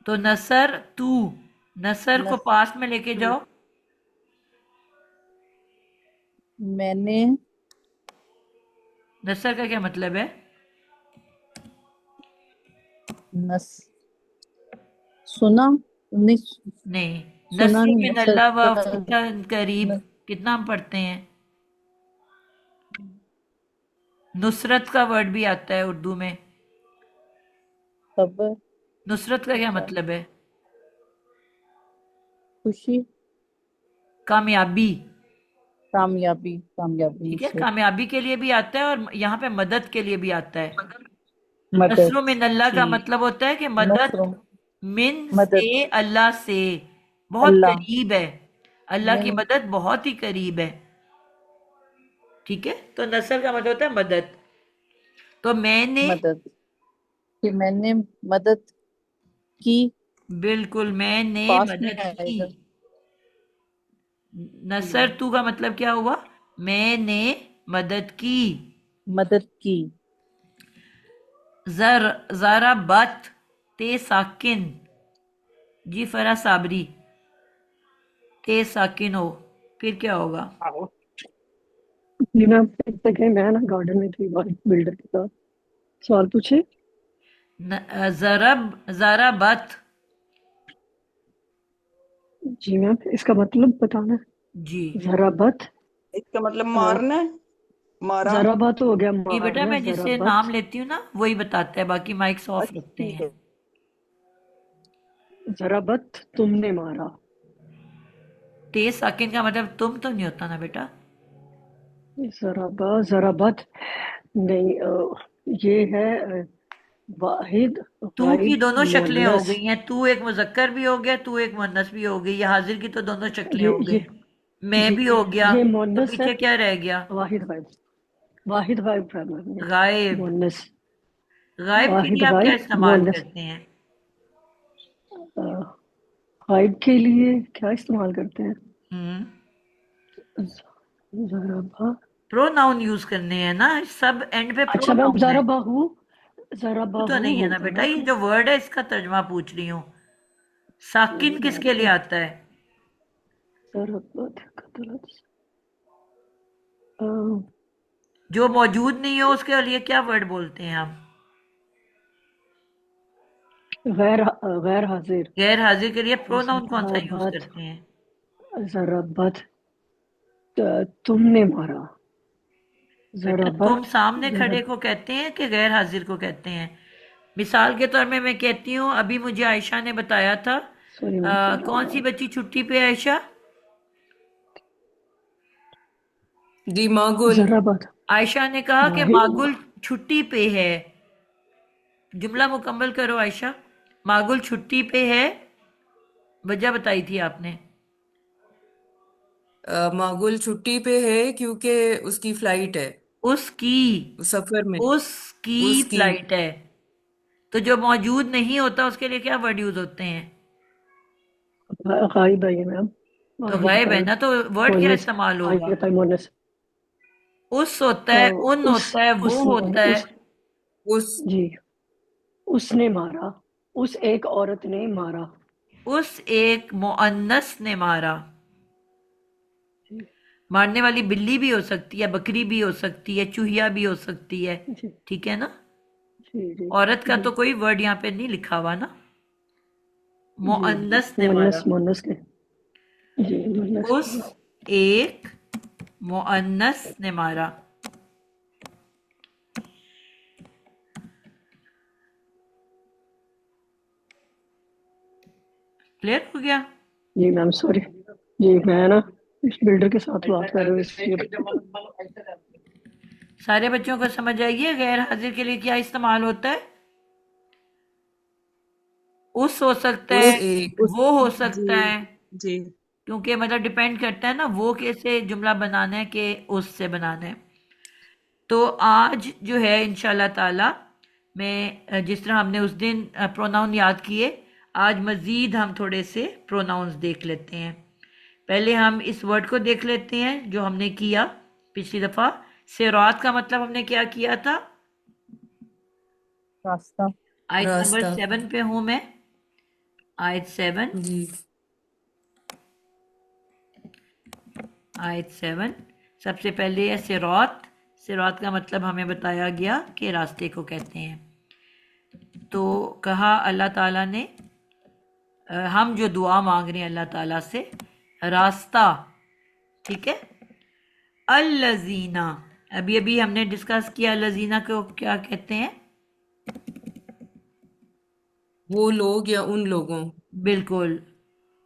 Speaker 1: तो नसर तू, नसर को
Speaker 7: नस
Speaker 1: पास में लेके
Speaker 7: तू,
Speaker 1: जाओ।
Speaker 7: मैंने।
Speaker 1: नसर का क्या मतलब है?
Speaker 7: नस सुना नहीं।
Speaker 1: नहीं,
Speaker 7: सुना
Speaker 1: नस्र
Speaker 7: नहीं,
Speaker 1: में
Speaker 7: नसर
Speaker 1: नल्ला व
Speaker 7: का
Speaker 1: फूका करीब,
Speaker 7: न,
Speaker 1: कितना हम पढ़ते हैं? नुसरत का वर्ड भी आता है उर्दू में।
Speaker 7: खबर।
Speaker 1: नुसरत का क्या मतलब है?
Speaker 7: खुशी।
Speaker 1: कामयाबी।
Speaker 7: कामयाबी, कामयाबी,
Speaker 1: ठीक है,
Speaker 7: नुसरत।
Speaker 1: कामयाबी के लिए भी आता है और यहाँ पे मदद के लिए भी आता है।
Speaker 7: मदद।
Speaker 1: नस्रों में नल्ला का
Speaker 7: ठीक।
Speaker 1: मतलब होता है कि मदद,
Speaker 7: नसरों।
Speaker 1: मिन
Speaker 7: मदद।
Speaker 1: से, अल्लाह से, बहुत
Speaker 7: अल्लाह।
Speaker 1: करीब है। अल्लाह की
Speaker 7: मिन।
Speaker 1: मदद बहुत ही करीब है। ठीक है, तो नस्र का मतलब होता है मदद। तो मैंने,
Speaker 7: मदद कि मैंने मदद की।
Speaker 1: बिल्कुल मैंने
Speaker 7: पास में
Speaker 1: मदद की।
Speaker 7: आएगा।
Speaker 1: नसर तू का मतलब क्या हुआ? मैंने मदद की।
Speaker 7: मदद की।
Speaker 1: जर, जरा बत, ते साकिन, जी फरा साबरी, ते साकिन हो, फिर क्या होगा?
Speaker 4: जी मैम, एक सेकेंड, मैं ना गार्डन में थी बिल्डर के साथ। सवाल पूछे।
Speaker 1: जरब, जरा बत,
Speaker 4: जी मैम, इसका मतलब बताना।
Speaker 1: जी।
Speaker 4: जराबत।
Speaker 2: इसका मतलब
Speaker 4: अ,
Speaker 2: मारना है, मारा।
Speaker 4: जराबत हो गया
Speaker 1: जी बेटा,
Speaker 4: मारना,
Speaker 1: मैं जिससे नाम
Speaker 4: जराबत।
Speaker 1: लेती हूँ ना वही बताता है, बाकी माइक्स ऑफ
Speaker 2: अच्छा
Speaker 1: रखते
Speaker 2: ठीक
Speaker 1: हैं।
Speaker 2: है।
Speaker 4: जराबत तुमने मारा।
Speaker 1: ते साकिन का मतलब तुम तो नहीं होता ना बेटा।
Speaker 4: जराबा, जराबत नहीं, ये है वाहिद
Speaker 1: तू की
Speaker 4: गायब
Speaker 1: दोनों शक्लें हो
Speaker 4: मुअन्नस।
Speaker 1: गई हैं, तू एक मुजक्कर भी हो गया, तू एक मुअन्नस भी हो गई, ये हाजिर की तो दोनों शक्लें
Speaker 4: ये
Speaker 1: हो
Speaker 4: ये
Speaker 1: गई। मैं
Speaker 4: ये
Speaker 1: भी हो गया,
Speaker 4: ये
Speaker 1: तो
Speaker 4: मुअन्नस है।
Speaker 1: पीछे क्या रह गया?
Speaker 4: वाहिद गायब, वाहिद गायब है ये।
Speaker 1: गायब।
Speaker 4: मुअन्नस।
Speaker 1: गायब के
Speaker 4: वाहिद
Speaker 1: लिए आप क्या
Speaker 4: गायब
Speaker 1: इस्तेमाल
Speaker 4: मुअन्नस।
Speaker 1: करते हैं?
Speaker 4: गायब के लिए क्या इस्तेमाल करते हैं?
Speaker 1: हम्म,
Speaker 4: जराबा।
Speaker 1: प्रोनाउन यूज करने हैं ना, सब एंड पे
Speaker 4: अच्छा मैम,
Speaker 1: प्रोनाउन है।
Speaker 4: जरा
Speaker 1: वो तो
Speaker 4: बाहु
Speaker 1: नहीं है ना
Speaker 4: होगा
Speaker 1: बेटा,
Speaker 4: ना
Speaker 1: ये
Speaker 4: फिर।
Speaker 1: जो वर्ड है इसका तर्जमा पूछ रही हूँ। साकिन किसके लिए
Speaker 4: जरा
Speaker 1: आता है?
Speaker 4: जराबत कतल। अ,
Speaker 1: जो मौजूद नहीं हो उसके लिए क्या वर्ड बोलते हैं हम?
Speaker 4: गैर हाजिर।
Speaker 1: गैर हाजिर के लिए प्रोनाउन कौन सा यूज
Speaker 4: ज़राबत
Speaker 1: करते हैं?
Speaker 4: ज़राबत तुमने मारा।
Speaker 1: बेटा तुम
Speaker 4: ज़राबत
Speaker 1: सामने खड़े
Speaker 4: ज़रा
Speaker 1: को कहते हैं कि गैर हाजिर को कहते हैं? मिसाल के तौर में मैं कहती हूँ, अभी मुझे आयशा ने बताया था,
Speaker 4: सॉरी मैम
Speaker 1: कौन सी बच्ची छुट्टी पे है आयशा?
Speaker 6: जी मागुल।
Speaker 4: ज़राबत
Speaker 1: आयशा ने कहा कि
Speaker 4: वाहिद
Speaker 1: मागुल छुट्टी पे है। जुमला मुकम्मल करो आयशा। मागुल छुट्टी पे है, वजह बताई थी आपने।
Speaker 6: मागुल छुट्टी पे है क्योंकि उसकी फ्लाइट है,
Speaker 1: उसकी
Speaker 6: उस सफर में।
Speaker 1: उसकी
Speaker 6: उसकी
Speaker 1: फ्लाइट है। तो जो मौजूद नहीं होता उसके लिए क्या वर्ड यूज होते हैं?
Speaker 4: गायब है ये मैम।
Speaker 1: तो
Speaker 4: वाहिद
Speaker 1: गायब है
Speaker 4: गायब
Speaker 1: ना, तो वर्ड क्या
Speaker 4: मोनस
Speaker 1: इस्तेमाल होगा?
Speaker 4: गायब है मोनस।
Speaker 1: उस होता है, उन
Speaker 4: उस
Speaker 1: होता है, वो
Speaker 4: उसने
Speaker 1: होता है।
Speaker 4: उस
Speaker 6: उस
Speaker 4: जी उसने मारा। उस एक औरत ने मारा।
Speaker 1: उस एक मुअन्नस ने मारा।
Speaker 4: जी
Speaker 1: मारने वाली बिल्ली भी हो सकती है, बकरी भी हो सकती है, चूहिया भी हो सकती है।
Speaker 4: जी
Speaker 1: ठीक है ना?
Speaker 4: जी जी
Speaker 1: औरत का
Speaker 4: जी
Speaker 1: तो कोई वर्ड यहाँ पे नहीं लिखा हुआ ना।
Speaker 4: जी
Speaker 1: मुअन्नस ने
Speaker 4: मोनस
Speaker 1: मारा।
Speaker 4: मोनस ने जी मोनस
Speaker 1: उस एक मुअन्नस ने मारा। क्लियर हो गया?
Speaker 4: जी मैम सॉरी। जी मैं ना इस बिल्डर के साथ बात कर रहा हूँ इसलिए।
Speaker 1: सारे बच्चों को समझ आइए गैर हाजिर के लिए क्या इस्तेमाल होता है? उस हो सकता
Speaker 6: उस
Speaker 1: है,
Speaker 6: एक।
Speaker 3: उस
Speaker 1: वो हो सकता
Speaker 3: जी
Speaker 1: है।
Speaker 3: जी
Speaker 1: क्योंकि मतलब डिपेंड करता है ना, वो कैसे जुमला बनाना है कि उससे बनाना है। तो आज जो है इंशाल्लाह ताला मैं जिस तरह हमने उस दिन प्रोनाउन याद किए, आज मज़ीद हम थोड़े से प्रोनाउंस देख लेते हैं। पहले हम इस वर्ड को देख लेते हैं जो हमने किया पिछली दफ़ा। सिरात का मतलब हमने क्या किया था?
Speaker 7: रास्ता।
Speaker 1: आयत नंबर
Speaker 6: रास्ता।
Speaker 1: 7 पे हूं मैं। आयत 7।
Speaker 6: जी।
Speaker 1: आयत 7 सबसे पहले है सिरात। सिरात का मतलब हमें बताया गया कि रास्ते को कहते हैं। तो कहा अल्लाह ताला ने, हम जो दुआ मांग रहे हैं अल्लाह ताला से, रास्ता। ठीक है। अल्लजीना, अभी अभी हमने डिस्कस किया अल्लजीना को क्या कहते हैं।
Speaker 6: वो लोग या उन लोगों।
Speaker 1: बिल्कुल,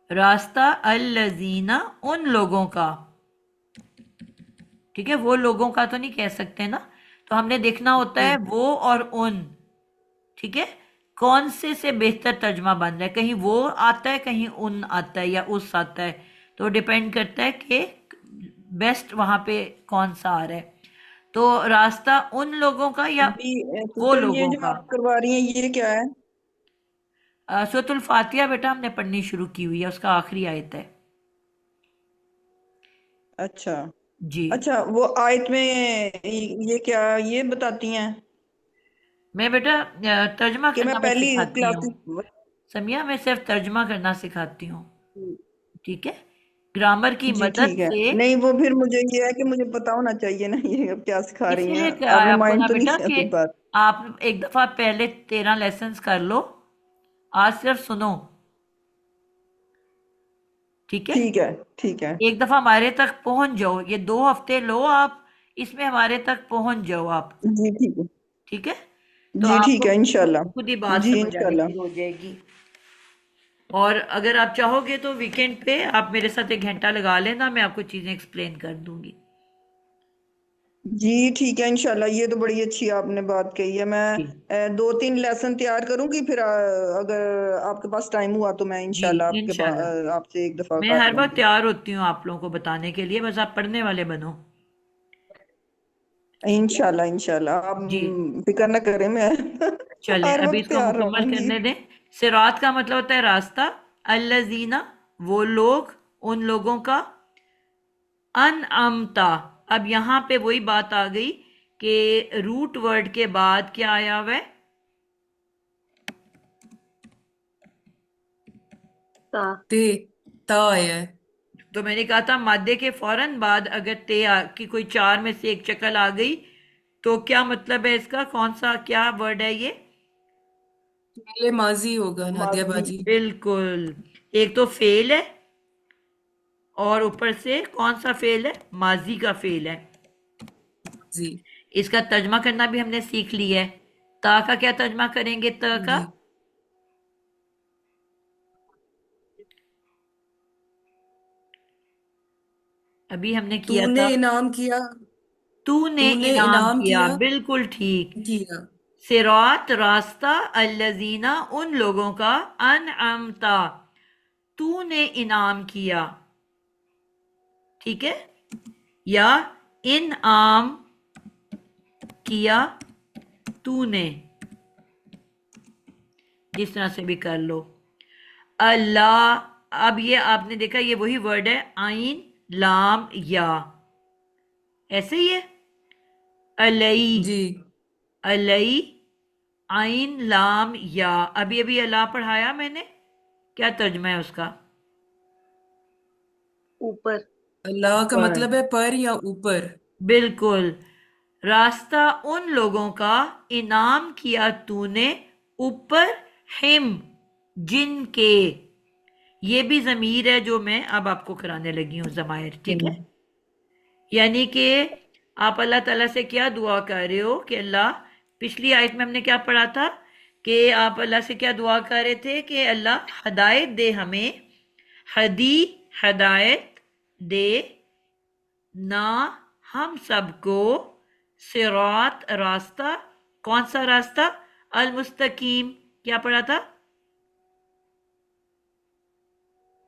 Speaker 1: रास्ता अल्लजीना, उन लोगों का। ठीक है, वो लोगों का तो नहीं कह सकते ना, तो हमने देखना होता है
Speaker 6: जी
Speaker 1: वो और उन। ठीक है, कौन से बेहतर तर्जमा बन रहा है, कहीं वो आता है, कहीं उन आता है, या उस आता है। तो डिपेंड करता है कि बेस्ट वहां पे कौन सा आ रहा है। तो रास्ता उन लोगों का या
Speaker 2: जी
Speaker 1: वो
Speaker 2: सिस्टर, ये
Speaker 1: लोगों
Speaker 2: जो
Speaker 1: का।
Speaker 2: आप करवा रही हैं ये क्या है?
Speaker 1: सूरतुल फातिहा बेटा हमने पढ़नी शुरू की हुई है, उसका आखिरी आयत है।
Speaker 2: अच्छा
Speaker 1: जी।
Speaker 2: अच्छा, वो आयत में ये क्या ये बताती हैं
Speaker 1: मैं बेटा तर्जमा
Speaker 2: कि मैं
Speaker 1: करना मैं
Speaker 2: पहली
Speaker 1: सिखाती
Speaker 2: क्लास।
Speaker 1: हूँ। समिया, मैं सिर्फ तर्जमा करना सिखाती हूँ। ठीक है, ग्रामर की
Speaker 2: जी
Speaker 1: मदद
Speaker 2: ठीक है।
Speaker 1: से।
Speaker 2: नहीं, वो फिर मुझे ये है कि मुझे पता होना चाहिए ना ये अब क्या सिखा रही हैं।
Speaker 1: इसीलिए कहा
Speaker 2: आप
Speaker 1: है आपको
Speaker 2: रिमाइंड
Speaker 1: ना
Speaker 2: तो नहीं
Speaker 1: बेटा
Speaker 2: की
Speaker 1: कि
Speaker 2: अभी बात?
Speaker 1: आप एक दफा पहले 13 लेसन्स कर लो, आज सिर्फ सुनो। ठीक है,
Speaker 2: ठीक है ठीक है।
Speaker 1: एक दफा हमारे तक पहुंच जाओ, ये 2 हफ्ते लो आप, इसमें हमारे तक पहुंच जाओ आप।
Speaker 2: जी ठीक है।
Speaker 1: ठीक है, तो
Speaker 2: जी ठीक
Speaker 1: आपको
Speaker 2: है इंशाल्लाह।
Speaker 1: खुद ही बात
Speaker 2: जी
Speaker 1: समझ आनी
Speaker 2: इंशाल्लाह।
Speaker 1: शुरू हो जाएगी। और अगर आप चाहोगे तो वीकेंड पे आप मेरे साथ 1 घंटा लगा लेना, मैं आपको चीजें एक्सप्लेन कर दूंगी।
Speaker 2: जी ठीक है इंशाल्लाह, ये तो बड़ी अच्छी आपने बात कही है। मैं
Speaker 1: जी
Speaker 2: 2-3 लेसन तैयार करूंगी, फिर अगर आपके पास टाइम हुआ तो मैं
Speaker 1: जी,
Speaker 2: इंशाल्लाह
Speaker 1: इंशाल्लाह
Speaker 2: आपसे एक दफा
Speaker 1: मैं
Speaker 2: कर
Speaker 1: हर वक्त
Speaker 2: लूंगी।
Speaker 1: तैयार होती हूँ आप लोगों को बताने के लिए, बस आप पढ़ने वाले बनो।
Speaker 2: इंशाल्लाह इंशाल्लाह, आप
Speaker 1: जी
Speaker 2: फिक्र न करें, मैं
Speaker 1: चलें,
Speaker 2: हर
Speaker 1: अभी
Speaker 2: वक्त
Speaker 1: इसको
Speaker 2: तैयार
Speaker 1: मुकम्मल
Speaker 2: रहूंगी।
Speaker 1: करने दें। सिरात का मतलब होता है रास्ता। अल्लजीना, वो लोग, उन लोगों का। अनअमता, अब यहाँ पे वही बात आ गई कि रूट वर्ड के बाद क्या आया हुआ है?
Speaker 3: ता
Speaker 6: ते ता आया है।
Speaker 1: तो मैंने कहा था मादे के फौरन बाद अगर की कोई चार में से एक शक्ल आ गई तो क्या मतलब है इसका, कौन सा क्या वर्ड है ये?
Speaker 6: पहले माजी होगा नादिया
Speaker 2: माजी।
Speaker 6: बाजी।
Speaker 1: बिल्कुल। एक तो फेल है और ऊपर से कौन सा फेल है? माजी का फेल है।
Speaker 6: जी
Speaker 1: इसका तर्जमा करना भी हमने सीख लिया है। ता का क्या तर्जमा करेंगे? त का
Speaker 6: जी।
Speaker 1: अभी हमने किया
Speaker 6: तूने
Speaker 1: था।
Speaker 6: इनाम किया।
Speaker 1: तूने
Speaker 6: तूने
Speaker 1: इनाम
Speaker 6: इनाम
Speaker 1: किया,
Speaker 6: किया।
Speaker 1: बिल्कुल ठीक।
Speaker 6: किया।
Speaker 1: सिरात रास्ता, अल्लजीना उन लोगों का, अनअमता तूने इनाम किया, ठीक है, या इनआम किया तूने, जिस तरह से भी कर लो। अल्लाह, अब ये आपने देखा ये वही वर्ड है, आइन लाम या, ऐसे ही है। अलई,
Speaker 6: जी
Speaker 1: अलई आइन लाम या, अभी अभी अल्लाह पढ़ाया मैंने, क्या तर्जमा है उसका?
Speaker 3: ऊपर।
Speaker 6: अल्लाह का
Speaker 1: ऊपर,
Speaker 6: मतलब है पर या ऊपर।
Speaker 1: बिल्कुल। रास्ता उन लोगों का, इनाम किया तूने ऊपर, हिम जिनके, ये भी जमीर है जो मैं अब आपको कराने लगी हूं, जमायर, ठीक है। यानी कि आप अल्लाह ताला से क्या दुआ कर रहे हो कि अल्लाह, पिछली आयत में हमने क्या पढ़ा था कि आप अल्लाह से क्या दुआ कर रहे थे कि अल्लाह हदायत दे हमें, हदी हदायत दे ना हम सबको, सिरात रास्ता, कौन सा रास्ता? अल मुस्तकीम, क्या पढ़ा था?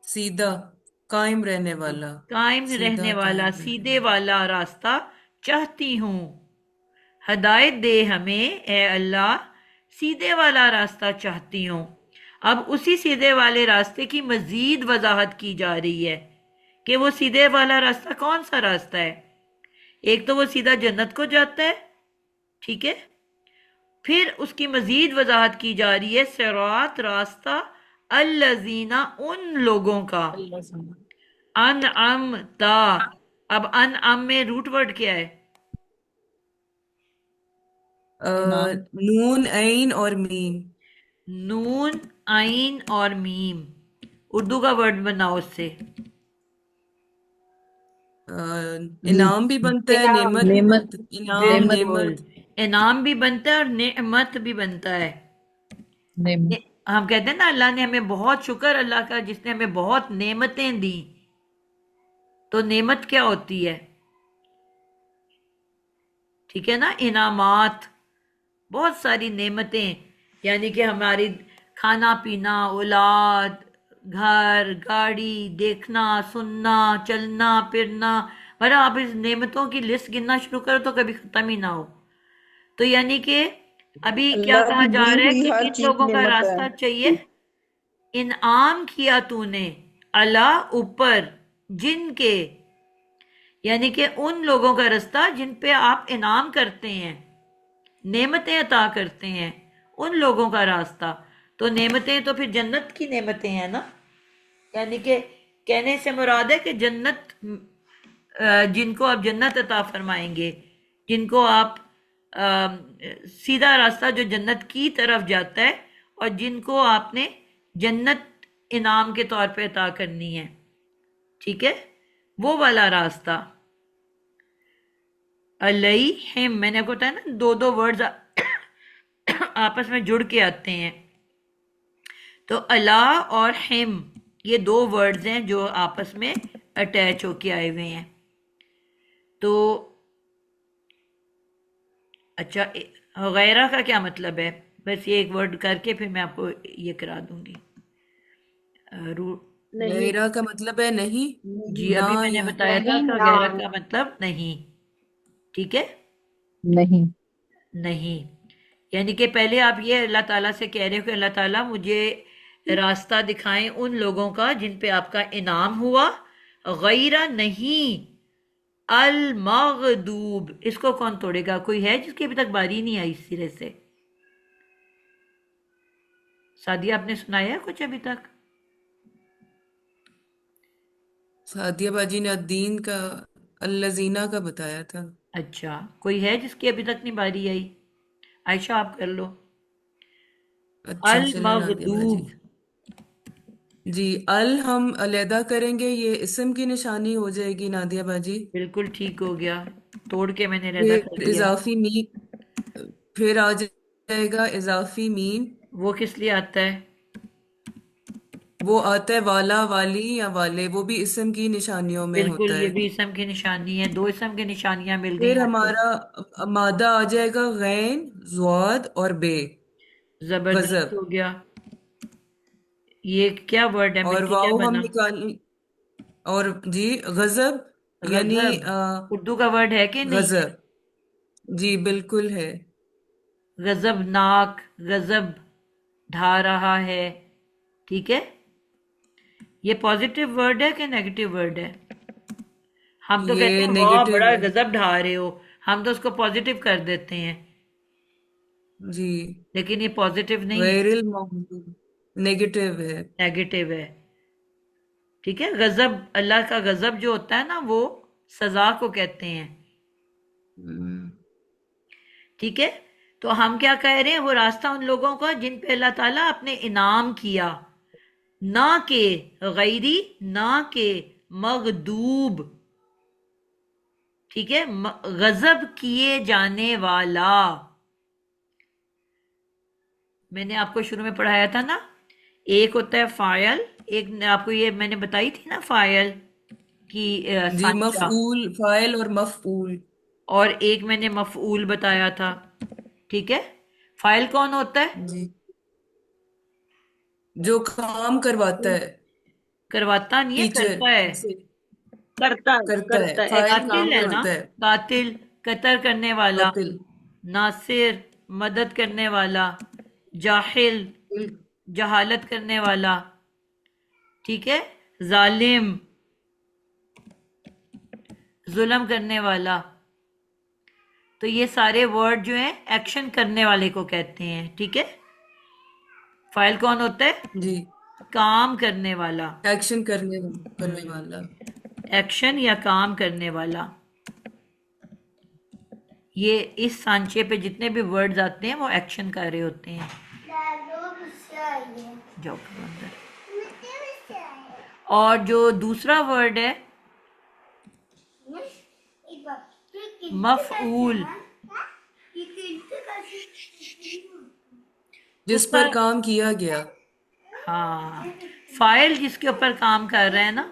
Speaker 6: सीधा कायम रहने वाला।
Speaker 1: कायम रहने
Speaker 6: सीधा
Speaker 1: वाला,
Speaker 6: कायम रहने
Speaker 1: सीधे
Speaker 6: वाला।
Speaker 1: वाला रास्ता चाहती हूँ। हदायत दे हमें ए अल्लाह, सीधे वाला रास्ता चाहती हूँ। अब उसी सीधे वाले रास्ते की मजीद वजाहत की जा रही है कि वो सीधे वाला रास्ता कौन सा रास्ता है। एक तो वो सीधा जन्नत को जाता है, ठीक है, फिर उसकी मजीद वजाहत की जा रही है, सिरात रास्ता, अल्लजीना उन लोगों का, अन अम ता। अब अन अम में रूट वर्ड क्या है?
Speaker 7: इनाम।
Speaker 6: नून ऐन और मीम।
Speaker 1: नून आइन और मीम, उर्दू का वर्ड बनाओ उससे।
Speaker 6: अ, इनाम भी बनता है,
Speaker 5: इनाम।
Speaker 6: नेमत भी
Speaker 7: नेमत।
Speaker 6: बनता, इनाम
Speaker 7: नेमत।
Speaker 1: बिल्कुल,
Speaker 6: नेमत।
Speaker 1: इनाम भी बनता है और नेमत भी बनता है।
Speaker 7: नेमत।
Speaker 1: हम कहते हैं ना अल्लाह ने हमें, बहुत शुक्र अल्लाह का जिसने हमें बहुत नेमतें दी। तो नेमत क्या होती है? ठीक है ना, इनामात, बहुत सारी नेमतें, यानी कि हमारी खाना पीना, औलाद, घर गाड़ी, देखना सुनना, चलना फिरना, मतलब आप इस नेमतों की लिस्ट गिनना शुरू करो तो कभी खत्म ही ना हो। तो यानी कि अभी क्या
Speaker 2: अल्लाह
Speaker 1: कहा
Speaker 2: की
Speaker 1: जा
Speaker 2: दी
Speaker 1: रहा है
Speaker 2: हुई
Speaker 1: कि
Speaker 2: हर
Speaker 1: किन
Speaker 2: चीज
Speaker 1: लोगों का
Speaker 2: नेमत है।
Speaker 1: रास्ता चाहिए? इनाम किया तूने, अला ऊपर, जिनके, यानी कि उन लोगों का रास्ता जिन पे आप इनाम करते हैं, नेमतें अता करते हैं, उन लोगों का रास्ता। तो नेमतें तो फिर जन्नत की नेमतें हैं ना, यानी कि कहने से मुराद है कि जन्नत, जिनको आप जन्नत अता फरमाएंगे, जिनको आप सीधा रास्ता जो जन्नत की तरफ जाता है, और जिनको आपने जन्नत इनाम के तौर पे अता करनी है, ठीक है, वो वाला रास्ता। अलई हिम, मैंने आपको बताया ना, दो दो वर्ड्स आपस में जुड़ के आते हैं। तो अला और हिम, ये दो वर्ड्स हैं जो आपस में अटैच होके आए हुए हैं। तो अच्छा, गैरा का क्या मतलब है? बस ये एक वर्ड करके फिर मैं आपको ये करा दूंगी। रू
Speaker 3: नहीं।
Speaker 6: गैरा का मतलब है नहीं।
Speaker 1: जी,
Speaker 6: ना
Speaker 1: अभी मैंने
Speaker 6: या
Speaker 1: बताया था
Speaker 5: नहीं
Speaker 1: का
Speaker 5: ना।
Speaker 1: गैरा का मतलब नहीं, ठीक है,
Speaker 7: नहीं।
Speaker 1: नहीं। यानी कि पहले आप ये अल्लाह ताला से कह रहे हो कि अल्लाह ताला मुझे रास्ता दिखाएं उन लोगों का जिन पे आपका इनाम हुआ, गैरा नहीं, अल मगदूब, इसको कौन तोड़ेगा? कोई है जिसकी अभी तक बारी नहीं आई इस सिरे से? सादिया, आपने सुनाया है कुछ अभी तक?
Speaker 6: सादिया बाजी ने अद्दीन का अल्लजीना का बताया था।
Speaker 1: अच्छा, कोई है जिसकी अभी तक नहीं बारी आई? आयशा आप कर लो।
Speaker 6: अच्छा
Speaker 1: अल
Speaker 6: चले नादिया बाजी।
Speaker 1: मगदूब।
Speaker 6: जी, अल हम अलहदा करेंगे, ये इसम की निशानी हो जाएगी नादिया बाजी।
Speaker 1: बिल्कुल ठीक हो गया, तोड़ के मैंने रदा कर
Speaker 6: फिर
Speaker 1: दिया।
Speaker 6: इजाफी मीन, फिर आ जाएगा इजाफी मीन।
Speaker 1: वो किस लिए आता है?
Speaker 6: वो आता है वाला, वाली या वाले, वो भी इसम की निशानियों में
Speaker 1: बिल्कुल,
Speaker 6: होता
Speaker 1: ये
Speaker 6: है।
Speaker 1: भी इसम की निशानी है, दो इसम की निशानियां मिल गई
Speaker 6: फिर
Speaker 1: आपको।
Speaker 6: हमारा मादा आ जाएगा गैन, ज़्वाद और बे।
Speaker 1: जबरदस्त
Speaker 6: गजब।
Speaker 1: हो गया। ये क्या वर्ड है,
Speaker 6: और
Speaker 1: मिलके क्या
Speaker 6: वाव हम
Speaker 1: बना?
Speaker 6: निकाल, और जी गजब यानी
Speaker 1: गजब उर्दू का वर्ड है कि नहीं?
Speaker 6: गजब, जी बिल्कुल है।
Speaker 1: गजबनाक, गजब ढा रहा है। ठीक है। ये पॉजिटिव वर्ड है कि नेगेटिव वर्ड है? हम तो कहते
Speaker 6: ये
Speaker 1: हैं वाह
Speaker 6: नेगेटिव
Speaker 1: बड़ा
Speaker 6: है।
Speaker 1: गजब ढा रहे हो, हम तो उसको पॉजिटिव कर देते हैं,
Speaker 6: जी,
Speaker 1: लेकिन ये पॉजिटिव नहीं है,
Speaker 6: गैरिल मौजूद नेगेटिव है।
Speaker 1: नेगेटिव है। ठीक है। गजब, अल्लाह का गजब जो होता है ना, वो सजा को कहते हैं।
Speaker 6: हम्म,
Speaker 1: ठीक है। तो हम क्या कह रहे हैं, वो रास्ता उन लोगों का जिन पे अल्लाह ताला अपने इनाम किया, ना के गैरी, ना के मगदूब। ठीक है। गजब किए जाने वाला। मैंने आपको शुरू में पढ़ाया था ना, एक होता है फायल, एक आपको ये मैंने बताई थी ना फायल की
Speaker 6: जी,
Speaker 1: सांचा,
Speaker 6: मफऊल, फाइल और मफऊल।
Speaker 1: और एक मैंने मफऊल बताया था। ठीक है। फाइल कौन होता है?
Speaker 6: जी, जो काम करवाता है,
Speaker 1: करवाता नहीं है,
Speaker 6: टीचर
Speaker 1: करता है।
Speaker 6: से
Speaker 3: करता है,
Speaker 6: करता है,
Speaker 3: करता है,
Speaker 6: फाइल
Speaker 3: एक्चुअली
Speaker 1: कातिल
Speaker 6: काम
Speaker 1: है ना,
Speaker 6: करता है।
Speaker 1: कातिल, कत्ल करने वाला।
Speaker 6: कातिल।
Speaker 1: नासिर, मदद करने वाला। जाहिल, जहालत करने वाला। ठीक है। जालिम, जुल्म करने वाला। तो ये सारे वर्ड जो हैं एक्शन करने वाले को कहते हैं। ठीक है। फाइल कौन होता है?
Speaker 6: जी,
Speaker 1: काम करने वाला।
Speaker 6: एक्शन करने करने वाला।
Speaker 1: एक्शन या काम करने वाला। ये इस सांचे पे जितने भी वर्ड्स आते हैं वो एक्शन कर रहे होते हैं। जाओ करो अंदर। और जो दूसरा वर्ड है मफऊल,
Speaker 6: जिस
Speaker 1: उसका,
Speaker 6: पर काम किया गया।
Speaker 1: हाँ, फाइल जिसके ऊपर काम कर रहे हैं ना,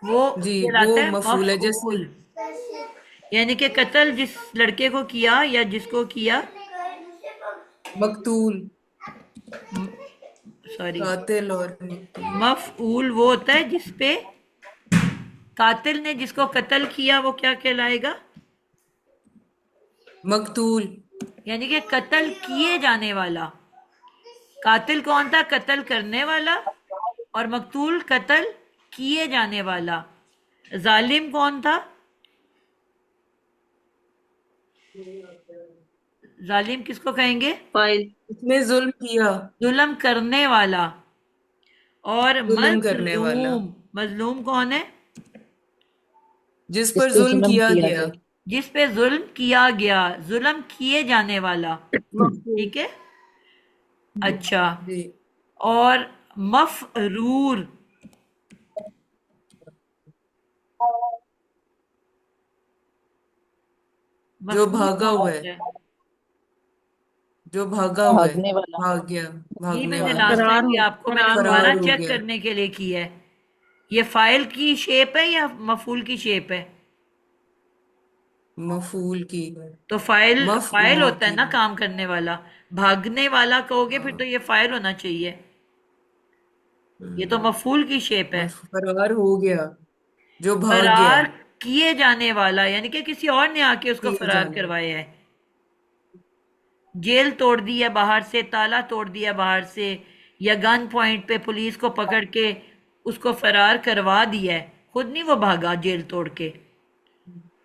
Speaker 1: वो
Speaker 6: जी,
Speaker 1: कहलाता
Speaker 6: वो
Speaker 1: है
Speaker 6: मफूल है, जैसे
Speaker 1: मफऊल। यानी कि कत्ल जिस लड़के को किया या जिसको किया,
Speaker 6: मकतूल,
Speaker 1: सॉरी,
Speaker 6: कातिल और मकतूल।
Speaker 1: मफऊल वो होता है जिसपे, कातिल ने जिसको कत्ल किया वो क्या कहलाएगा?
Speaker 6: मकतूल।
Speaker 1: यानी कि कत्ल किए जाने वाला। कातिल कौन था? कत्ल करने वाला। और मकतूल कत्ल किए जाने वाला। जालिम कौन था? जालिम किसको कहेंगे?
Speaker 3: फाइल।
Speaker 6: उसने जुल्म किया,
Speaker 1: जुल्म करने वाला। और
Speaker 6: जुल्म करने वाला,
Speaker 1: मजलूम, मजलूम कौन है?
Speaker 6: जिस
Speaker 7: जिस
Speaker 6: पर
Speaker 7: पे
Speaker 6: जुल्म
Speaker 7: जुल्म
Speaker 6: किया
Speaker 7: किया
Speaker 6: गया।
Speaker 7: गया।
Speaker 1: जिस पे जुल्म किया गया, जुल्म किए जाने वाला।
Speaker 3: मफहूम।
Speaker 1: ठीक है। अच्छा।
Speaker 6: जी,
Speaker 1: और मफरूर,
Speaker 6: जो
Speaker 1: मफरूर
Speaker 6: भागा
Speaker 1: कौन
Speaker 6: हुआ है,
Speaker 1: होता है?
Speaker 6: जो भागा हुआ है,
Speaker 7: भागने वाला।
Speaker 6: भाग गया,
Speaker 1: ये
Speaker 6: भागने
Speaker 1: मैंने
Speaker 6: वाला,
Speaker 1: लास्ट
Speaker 3: फरार
Speaker 1: टाइम भी
Speaker 3: हो,
Speaker 1: आपको मैंने
Speaker 3: फरार हो
Speaker 1: दोबारा
Speaker 6: फरार
Speaker 3: गया।
Speaker 6: हो
Speaker 1: चेक
Speaker 6: गया।
Speaker 1: करने के लिए किया है। ये फाइल की शेप है या मफूल की शेप है?
Speaker 6: मफूल की,
Speaker 1: तो फाइल, फाइल
Speaker 6: मफऊल
Speaker 1: होता है
Speaker 6: की।
Speaker 1: ना काम करने वाला। भागने वाला कहोगे फिर तो
Speaker 6: हाँ,
Speaker 1: ये फाइल होना चाहिए। ये तो मफूल की शेप है।
Speaker 6: फरार हो गया, जो भाग गया,
Speaker 1: फरार किए जाने वाला, यानी कि किसी और ने आके उसको
Speaker 6: किए
Speaker 1: फरार
Speaker 6: जाने।
Speaker 1: करवाया है। जेल तोड़ दी है बाहर से, ताला तोड़ दिया बाहर से, या गन पॉइंट पे पुलिस को पकड़ के उसको फरार करवा दिया है। खुद नहीं वो भागा जेल तोड़ के,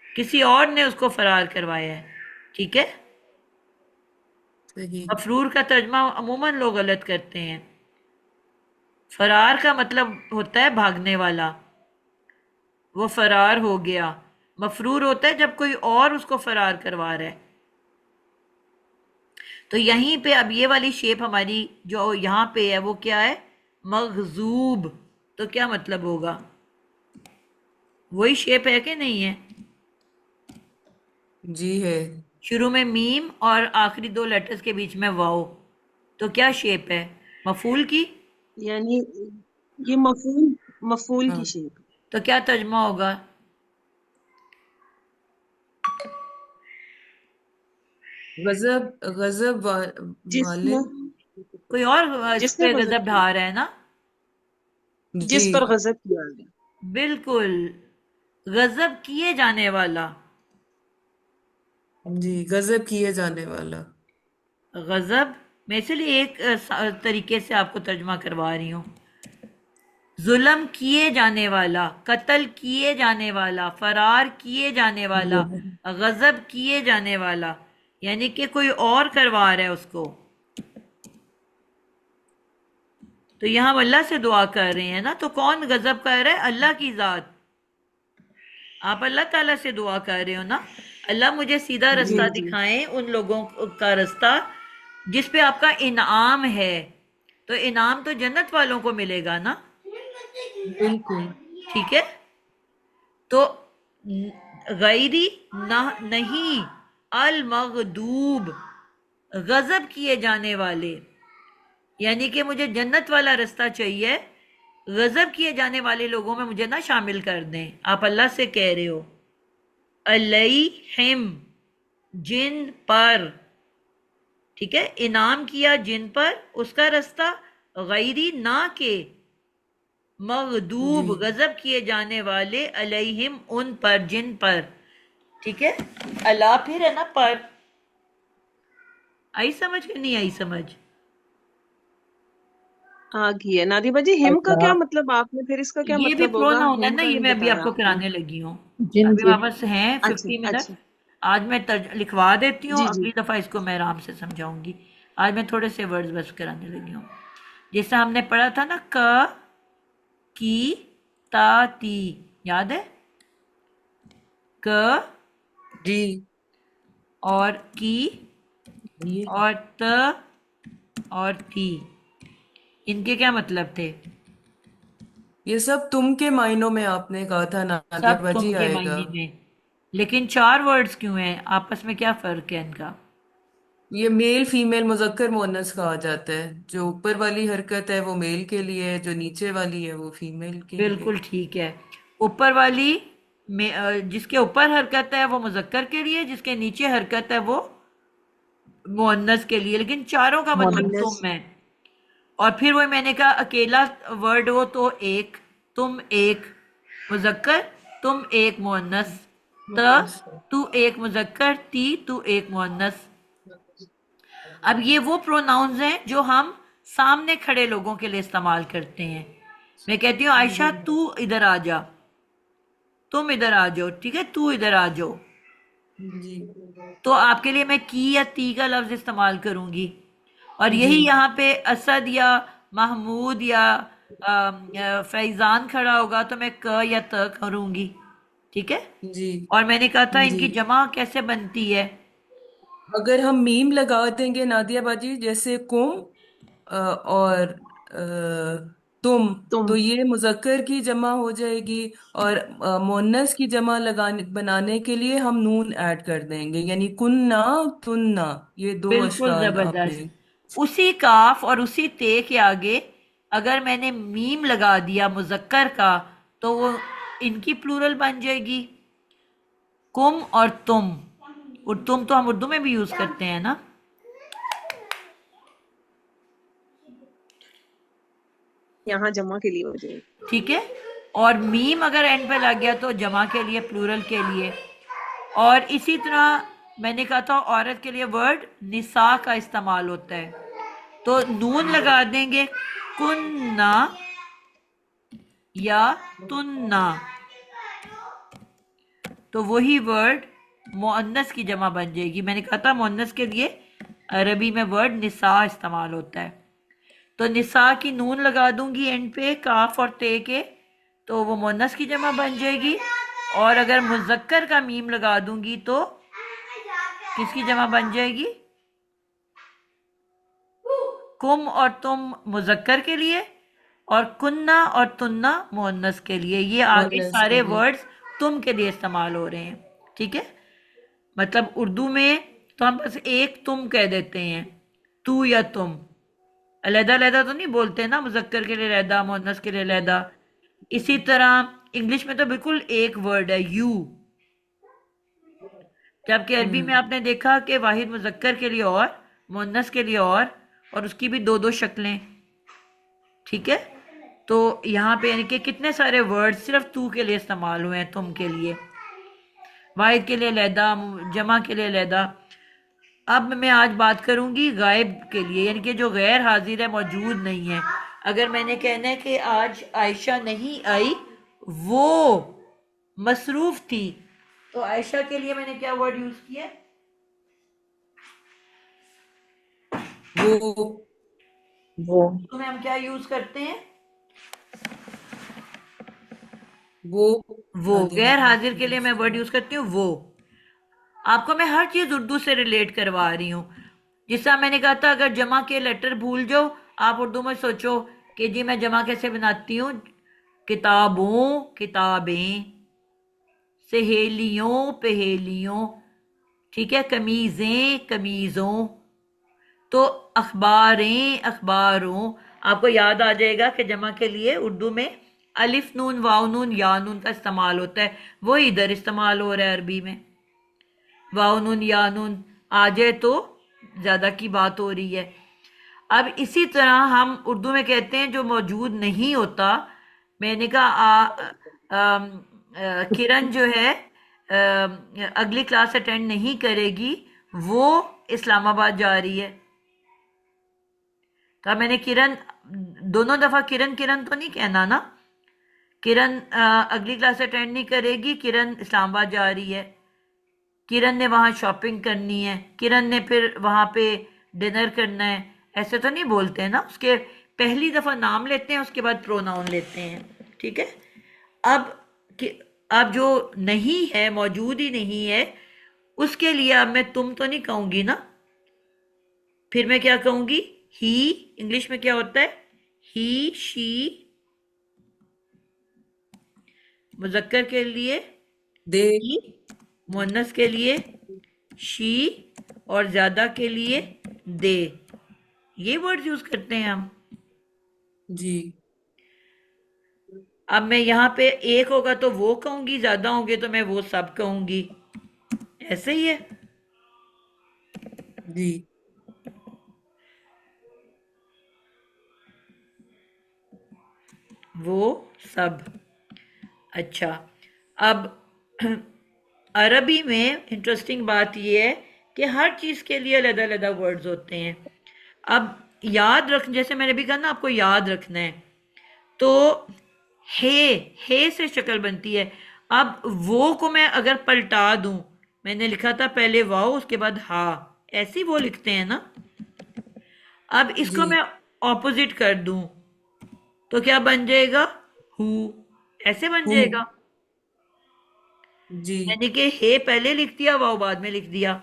Speaker 1: किसी और ने उसको फरार करवाया है। ठीक है।
Speaker 6: सही।
Speaker 1: मफरूर का तर्जमा अमूमन लोग गलत करते हैं। फरार का मतलब होता है भागने वाला, वो फरार हो गया। मफरूर होता है जब कोई और उसको फरार करवा रहा है। तो यहीं पे अब ये वाली शेप हमारी जो यहाँ पे है वो क्या है? मगजूब। तो क्या मतलब होगा? वही शेप है कि नहीं है?
Speaker 6: जी है।
Speaker 1: शुरू में मीम और आखिरी दो लेटर्स के बीच में वाओ। तो क्या शेप है? मफूल की।
Speaker 3: यानी ये मफूल मफूल की
Speaker 6: हाँ,
Speaker 3: शेप है।
Speaker 1: तो क्या तर्जमा होगा?
Speaker 6: गजब गजब वाले।
Speaker 3: जिसमें
Speaker 1: कोई और इस
Speaker 3: जिसने
Speaker 1: पे
Speaker 3: गजब
Speaker 1: गजब
Speaker 3: किया,
Speaker 1: ढा रहा है ना?
Speaker 6: जी
Speaker 3: जिस पर गजब किया गया।
Speaker 1: बिल्कुल, गजब किए जाने वाला।
Speaker 6: जी, गजब किए जाने वाला।
Speaker 1: गजब, मैं इसलिए एक तरीके से आपको तर्जमा करवा रही हूँ। जुल्म किए जाने वाला, कत्ल किए जाने वाला, फरार किए जाने वाला, गजब किए जाने वाला, यानी कि कोई और करवा रहा है उसको। तो यहाँ हम अल्लाह से दुआ कर रहे हैं ना, तो कौन गजब कर रहा है? अल्लाह की जात। आप अल्लाह ताला से दुआ कर रहे हो ना, अल्लाह मुझे सीधा
Speaker 3: जी
Speaker 1: रास्ता
Speaker 3: जी।
Speaker 1: दिखाएं, उन लोगों का रास्ता जिस पे आपका इनाम है। तो इनाम तो जन्नत वालों को मिलेगा ना।
Speaker 6: बिल्कुल।
Speaker 1: ठीक है। तो गैरी ना नहीं, अल मगदूब, गजब किए जाने वाले, यानी कि मुझे जन्नत वाला रास्ता चाहिए। गजब किए जाने वाले लोगों में मुझे ना शामिल कर दें। आप अल्लाह से कह रहे हो। अलैहिम, जिन पर, ठीक है, इनाम किया जिन पर, उसका रास्ता। गैरी ना के,
Speaker 6: जी
Speaker 1: मगदूब, गजब किए जाने वाले, अलैहिम, उन पर, जिन पर। ठीक है। अला फिर है ना पर। आई समझ कि नहीं आई समझ?
Speaker 3: आ गई है नादिया जी। हिम का क्या
Speaker 7: अल्लाह
Speaker 3: मतलब, आपने फिर इसका क्या
Speaker 1: ये भी
Speaker 3: मतलब होगा?
Speaker 1: प्रोनाउन है
Speaker 3: हिम
Speaker 1: ना,
Speaker 3: का
Speaker 1: ये
Speaker 3: नहीं
Speaker 1: मैं अभी
Speaker 3: बताया
Speaker 1: आपको
Speaker 3: आपने।
Speaker 1: कराने लगी हूँ।
Speaker 7: जिन
Speaker 1: अभी हमारे
Speaker 7: जिन
Speaker 1: पास हैं
Speaker 3: अच्छा
Speaker 1: 50 मिनट।
Speaker 3: अच्छा।
Speaker 1: आज मैं लिखवा देती हूँ,
Speaker 3: जी जी।
Speaker 1: अगली दफ़ा इसको मैं आराम से समझाऊंगी। आज मैं थोड़े से वर्ड्स बस कराने लगी हूँ। जैसे हमने पढ़ा था ना, क, की, ता, ती, याद है? क
Speaker 6: जी।
Speaker 1: और की
Speaker 6: ये
Speaker 1: और त और थी, इनके क्या मतलब थे?
Speaker 6: ये सब तुम के मायनों में आपने कहा था, नादिया
Speaker 1: सब तुम
Speaker 6: बाजी
Speaker 1: के
Speaker 6: आएगा।
Speaker 1: मायने में। लेकिन चार वर्ड्स क्यों हैं? आपस में क्या फर्क है इनका?
Speaker 6: ये मेल फीमेल मुजक्कर मुअन्नस कहा जाता है। जो ऊपर वाली हरकत है वो मेल के लिए है, जो नीचे वाली है वो फीमेल के लिए।
Speaker 1: बिल्कुल ठीक है। ऊपर वाली में जिसके ऊपर हरकत है वो मुजक्कर के लिए, जिसके नीचे हरकत है वो मुअन्नस के लिए, लेकिन चारों का मतलब
Speaker 3: मुअन्नस।
Speaker 1: तुम है। और फिर वो मैंने कहा अकेला वर्ड हो तो एक, तुम एक मुजक्कर, तुम एक मुअन्नस, त
Speaker 6: मुअन्नस।
Speaker 1: तू एक मुजक्कर, ती तू एक मुअन्नस। अब ये वो प्रोनाउंस हैं जो हम सामने खड़े लोगों के लिए इस्तेमाल करते हैं। मैं कहती हूँ आयशा तू इधर आ जा, तुम इधर आ जाओ, ठीक है, तू इधर आ जाओ।
Speaker 6: जी
Speaker 1: तो आपके लिए मैं की या ती का लफ्ज इस्तेमाल करूंगी। और
Speaker 6: जी
Speaker 1: यही यहाँ पे असद या महमूद या फैजान खड़ा होगा तो मैं क या त करूंगी। ठीक है।
Speaker 6: जी
Speaker 1: और मैंने कहा था
Speaker 6: जी।
Speaker 1: इनकी जमा कैसे बनती है?
Speaker 6: अगर हम मीम लगा देंगे नादिया बाजी, जैसे कुम और तुम,
Speaker 3: तुम।
Speaker 6: तो ये मुजक्कर की जमा हो जाएगी। और मुअन्नस की जमा लगाने बनाने के लिए हम नून ऐड कर देंगे, यानी कुन्ना तुन्ना। ये दो
Speaker 1: बिल्कुल
Speaker 6: अशकाल आपने।
Speaker 1: जबरदस्त। उसी काफ और उसी ते के आगे अगर मैंने मीम लगा दिया मुजक्कर का, तो वो इनकी प्लूरल बन जाएगी, कुम और तुम। और तुम तो हम उर्दू में भी यूज करते हैं ना।
Speaker 3: यहाँ जमा के लिए हो जाएगी।
Speaker 1: ठीक है। और मीम अगर एंड पे लग गया तो जमा के लिए, प्लूरल के लिए। और इसी तरह मैंने कहा था औरत के लिए वर्ड निसा का इस्तेमाल होता है, तो नून लगा देंगे, कुन्ना या तुन्ना, तो वही वर्ड मुअन्नस की जमा बन जाएगी। मैंने कहा था मुअन्नस के लिए अरबी में वर्ड निसा इस्तेमाल होता है। तो निसा की नून लगा दूंगी एंड पे काफ और ते के, तो वो मुन्नस की जमा बन जाएगी। और अगर मुज़क्कर का मीम लगा दूंगी तो किसकी जमा बन जाएगी? कुम और तुम मुज़क्कर के लिए, और कुन्ना और तुन्ना मुअन्नस के लिए। ये आगे
Speaker 6: मुअन्नस
Speaker 1: सारे
Speaker 6: के लिए।
Speaker 1: वर्ड्स तुम के लिए इस्तेमाल हो रहे हैं, ठीक है। मतलब उर्दू में तो हम बस एक तुम कह देते हैं, तू या तुम, अलहदा अलहदा तो नहीं बोलते ना, मुज़क्कर के लिए अलहदा, मुअन्नस के लिए अलहदा। इसी तरह इंग्लिश में तो बिल्कुल एक वर्ड है, यू, जबकि अरबी में आपने देखा कि वाहिद मुज़क्कर के लिए और मुअन्नस के लिए और उसकी भी दो दो शक्लें, ठीक है। तो यहाँ पे यानी कि कितने सारे वर्ड सिर्फ तू के लिए इस्तेमाल हुए हैं, तुम के लिए, वाहिद के लिए अलहदा, जमा के लिए अलहदा। अब मैं आज बात करूंगी गायब के लिए, यानी कि जो गैर हाजिर है, मौजूद नहीं है। अगर मैंने कहना है कि आज आयशा नहीं आई, वो मसरूफ थी, तो आयशा के लिए मैंने क्या वर्ड यूज किया?
Speaker 6: वो
Speaker 7: वो
Speaker 1: तो में हम क्या यूज करते हैं?
Speaker 6: वो
Speaker 1: वो।
Speaker 6: आगे
Speaker 1: गैर
Speaker 6: वाला।
Speaker 1: हाजिर के लिए मैं वर्ड यूज करती हूँ वो। आपको मैं हर चीज उर्दू से रिलेट करवा रही हूँ। जिसका मैंने कहा था, अगर जमा के लेटर भूल जाओ, आप उर्दू में सोचो कि जी मैं जमा कैसे बनाती हूँ, किताबों किताबें, सहेलियों पहेलियों, ठीक है, कमीजें कमीजों, तो अखबारें अखबारों। आपको याद आ जाएगा कि जमा के लिए उर्दू में अलिफ नून वाव नून या नून का इस्तेमाल होता है, वो इधर इस्तेमाल हो रहा है अरबी में। वाव नून या नून आ जाए तो ज्यादा की बात हो रही है। अब इसी तरह हम उर्दू में कहते हैं जो मौजूद नहीं होता। मैंने कहा किरण जो है अगली क्लास अटेंड नहीं करेगी, वो इस्लामाबाद जा रही है। तो मैंने किरण, दोनों दफा किरण किरण तो नहीं कहना ना। किरण अगली क्लास अटेंड नहीं करेगी, किरण इस्लामाबाद जा रही है। किरण ने वहां शॉपिंग करनी है, किरण ने फिर वहां पे डिनर करना है, ऐसे तो नहीं बोलते हैं ना। उसके पहली दफा नाम लेते हैं, उसके बाद प्रोनाउन लेते हैं, ठीक है। अब अब जो नहीं है, मौजूद ही नहीं है, उसके लिए अब मैं तुम तो नहीं कहूंगी ना, फिर मैं क्या कहूंगी? ही। इंग्लिश में क्या होता है? ही शी। मुजक्कर के लिए
Speaker 6: दे।
Speaker 1: ही, मुन्नस के लिए शी, और ज्यादा के लिए दे। ये वर्ड यूज करते हैं हम।
Speaker 6: जी।
Speaker 1: अब मैं यहाँ पे एक होगा तो वो कहूंगी, ज्यादा होंगे तो मैं वो सब कहूंगी, ऐसे ही है।
Speaker 6: जी।
Speaker 1: वो सब। अच्छा, अब अरबी में इंटरेस्टिंग बात यह है कि हर चीज के लिए अलग अलग वर्ड्स होते हैं। अब याद रख, जैसे मैंने भी कहा ना, आपको याद रखना है। तो हे से शक्ल बनती है। अब वो को मैं अगर पलटा दूं, मैंने लिखा था पहले वाओ उसके बाद हा, ऐसी वो लिखते हैं ना। अब इसको
Speaker 6: जी।
Speaker 1: मैं ऑपोजिट कर दूं तो क्या बन जाएगा? हु, ऐसे बन
Speaker 6: हु।
Speaker 1: जाएगा।
Speaker 6: जी।
Speaker 1: यानी कि हे पहले लिख दिया, वाओ बाद में लिख दिया।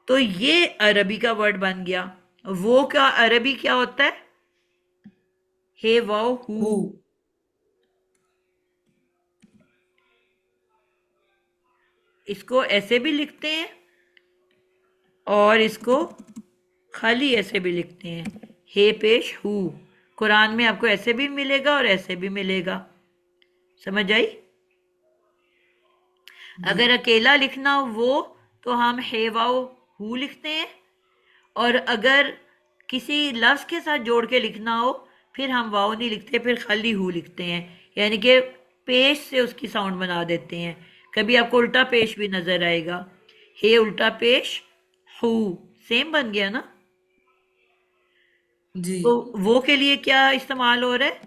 Speaker 1: तो ये अरबी का वर्ड बन गया। वो का अरबी क्या होता है? हे वाओ हु।
Speaker 6: हु।
Speaker 1: इसको ऐसे भी लिखते हैं और इसको खाली ऐसे भी लिखते हैं, हे पेश हु। कुरान में आपको ऐसे भी मिलेगा और ऐसे भी मिलेगा। समझ आई? अगर
Speaker 6: जी।
Speaker 1: अकेला लिखना हो वो, तो हम हे वाओ हु लिखते हैं। और अगर किसी लफ्ज के साथ जोड़ के लिखना हो, फिर हम वाओ नहीं लिखते, फिर खाली हु लिखते हैं। यानी कि पेश से उसकी साउंड बना देते हैं। कभी आपको उल्टा पेश भी नजर आएगा, हे उल्टा पेश हु, सेम बन गया ना।
Speaker 6: जी।
Speaker 1: तो वो के लिए क्या इस्तेमाल हो रहा है?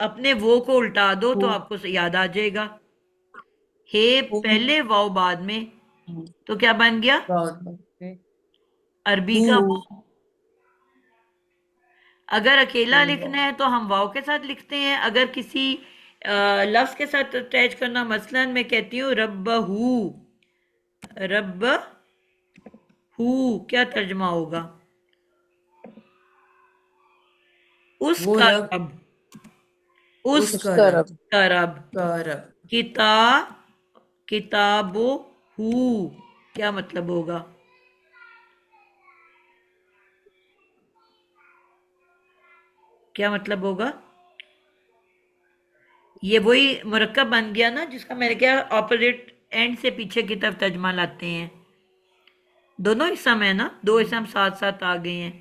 Speaker 1: अपने वो को उल्टा दो
Speaker 6: हु।
Speaker 1: तो आपको याद आ जाएगा। हे
Speaker 6: हु।
Speaker 1: पहले वाओ बाद में, तो क्या बन गया?
Speaker 6: बहुत।
Speaker 1: अरबी
Speaker 6: हु।
Speaker 1: का वो। अगर अकेला लिखना है तो हम वाव के साथ लिखते हैं। अगर किसी लफ्ज के साथ अटैच करना, मसलन मैं कहती हूँ रब्बहू, रब्बहू क्या तर्जमा होगा?
Speaker 6: वो
Speaker 1: उसका
Speaker 6: रब,
Speaker 1: रब,
Speaker 6: उसका
Speaker 7: उसका
Speaker 6: रब,
Speaker 7: रब,
Speaker 1: उसका रब।
Speaker 6: का रब।
Speaker 1: किताबो हू क्या मतलब होगा? क्या मतलब होगा? ये वही मुरक्कब बन गया ना, जिसका मैंने क्या ऑपोजिट एंड से पीछे की तरफ तर्जमा लाते हैं। दोनों इस्म है ना, दो इस्म साथ साथ आ गए हैं।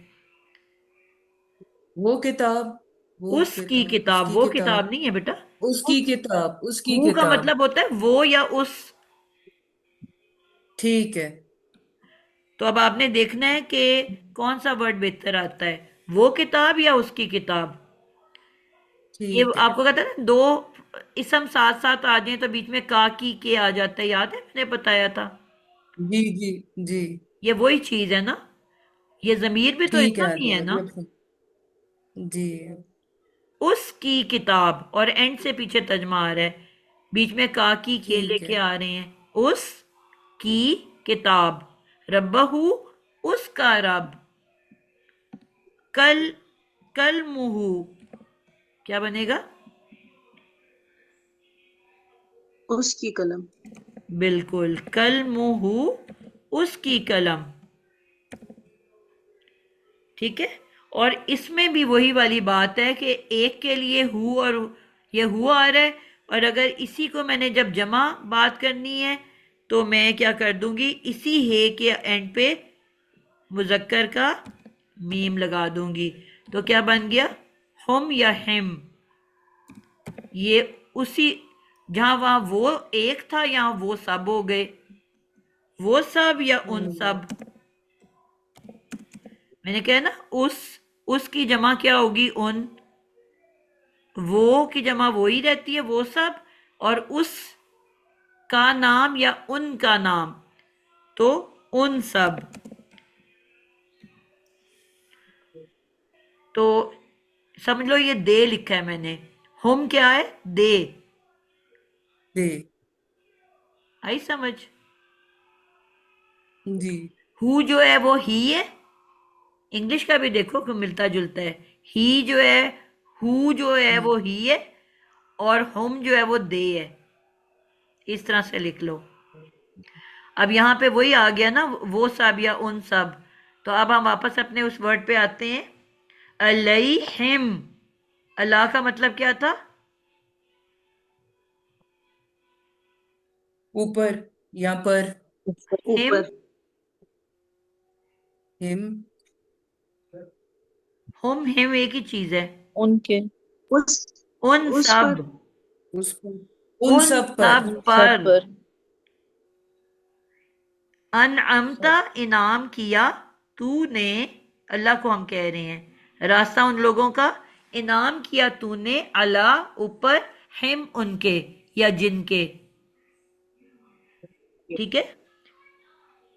Speaker 6: वो किताब, वो
Speaker 1: उसकी
Speaker 6: किताब,
Speaker 1: किताब,
Speaker 6: उसकी
Speaker 1: वो किताब
Speaker 6: किताब,
Speaker 1: नहीं है बेटा।
Speaker 6: उसकी
Speaker 1: उस,
Speaker 6: किताब, उसकी
Speaker 1: हु का
Speaker 6: किताब।
Speaker 1: मतलब होता है वो या उस।
Speaker 6: ठीक है,
Speaker 1: तो अब आपने देखना है कि कौन सा वर्ड बेहतर आता है, वो किताब या उसकी किताब। ये
Speaker 6: ठीक है।
Speaker 1: आपको कहता है ना, दो इसम साथ साथ आ जाए तो बीच में का की के आ जाता है, याद है मैंने बताया था।
Speaker 6: जी जी जी।
Speaker 1: ये वही चीज है ना, ये जमीर भी तो
Speaker 6: ठीक है
Speaker 1: इसम ही
Speaker 6: आगे
Speaker 1: है ना।
Speaker 6: बढ़िए। जी।
Speaker 1: उसकी किताब, और एंड से पीछे तर्जमा आ रहा है, बीच में का की के
Speaker 6: ठीक
Speaker 1: लेके
Speaker 6: है।
Speaker 1: आ रहे हैं। उस की किताब, रब्बहू उसका रब, कल कल मुहू क्या बनेगा?
Speaker 3: उसकी कलम।
Speaker 1: बिल्कुल, कल मुहू उसकी कलम। ठीक है। और इसमें भी वही वाली बात है कि एक के लिए हु, और ये हु आ रहा है, और अगर इसी को मैंने जब जमा बात करनी है तो मैं क्या कर दूंगी, इसी हे के एंड पे मुजक्कर का मीम लगा दूंगी। तो क्या बन गया? हम या हिम। ये उसी, जहां वहां वो एक था, यहां वो सब हो गए। वो सब या उन
Speaker 6: हम्म।
Speaker 1: सब। मैंने कहा ना, उसकी जमा क्या होगी? उन। वो की जमा वो ही रहती है, वो सब। और उस का नाम या उन का नाम, तो उन सब। तो समझ लो ये दे लिखा है मैंने, हम क्या है? दे।
Speaker 6: दे।
Speaker 1: आई समझ?
Speaker 6: जी।
Speaker 1: हु जो है वो ही है। इंग्लिश का भी देखो कि मिलता जुलता है। ही जो है, हु जो है वो ही है, और हम जो है वो दे है। इस तरह से लिख लो। अब यहाँ पे वही आ गया ना, वो सब या उन सब। तो अब हम वापस अपने उस वर्ड पे आते हैं, अलैहिम। अल्लाह का मतलब क्या था?
Speaker 6: ऊपर या पर।
Speaker 1: हिम।
Speaker 3: ऊपर।
Speaker 6: हिम।
Speaker 1: हम हिम एक ही चीज है।
Speaker 7: उनके,
Speaker 3: उस
Speaker 1: उन
Speaker 3: उस
Speaker 1: सब,
Speaker 3: पर।
Speaker 6: उस पर, उन
Speaker 1: उन
Speaker 6: सब पर।
Speaker 1: सब
Speaker 7: उन सब
Speaker 1: पर।
Speaker 7: पर।
Speaker 1: अनअमता इनाम किया तूने। अल्लाह को हम कह रहे हैं, रास्ता उन लोगों का, इनाम किया तूने, अला ऊपर, हिम उनके या जिनके। ठीक है,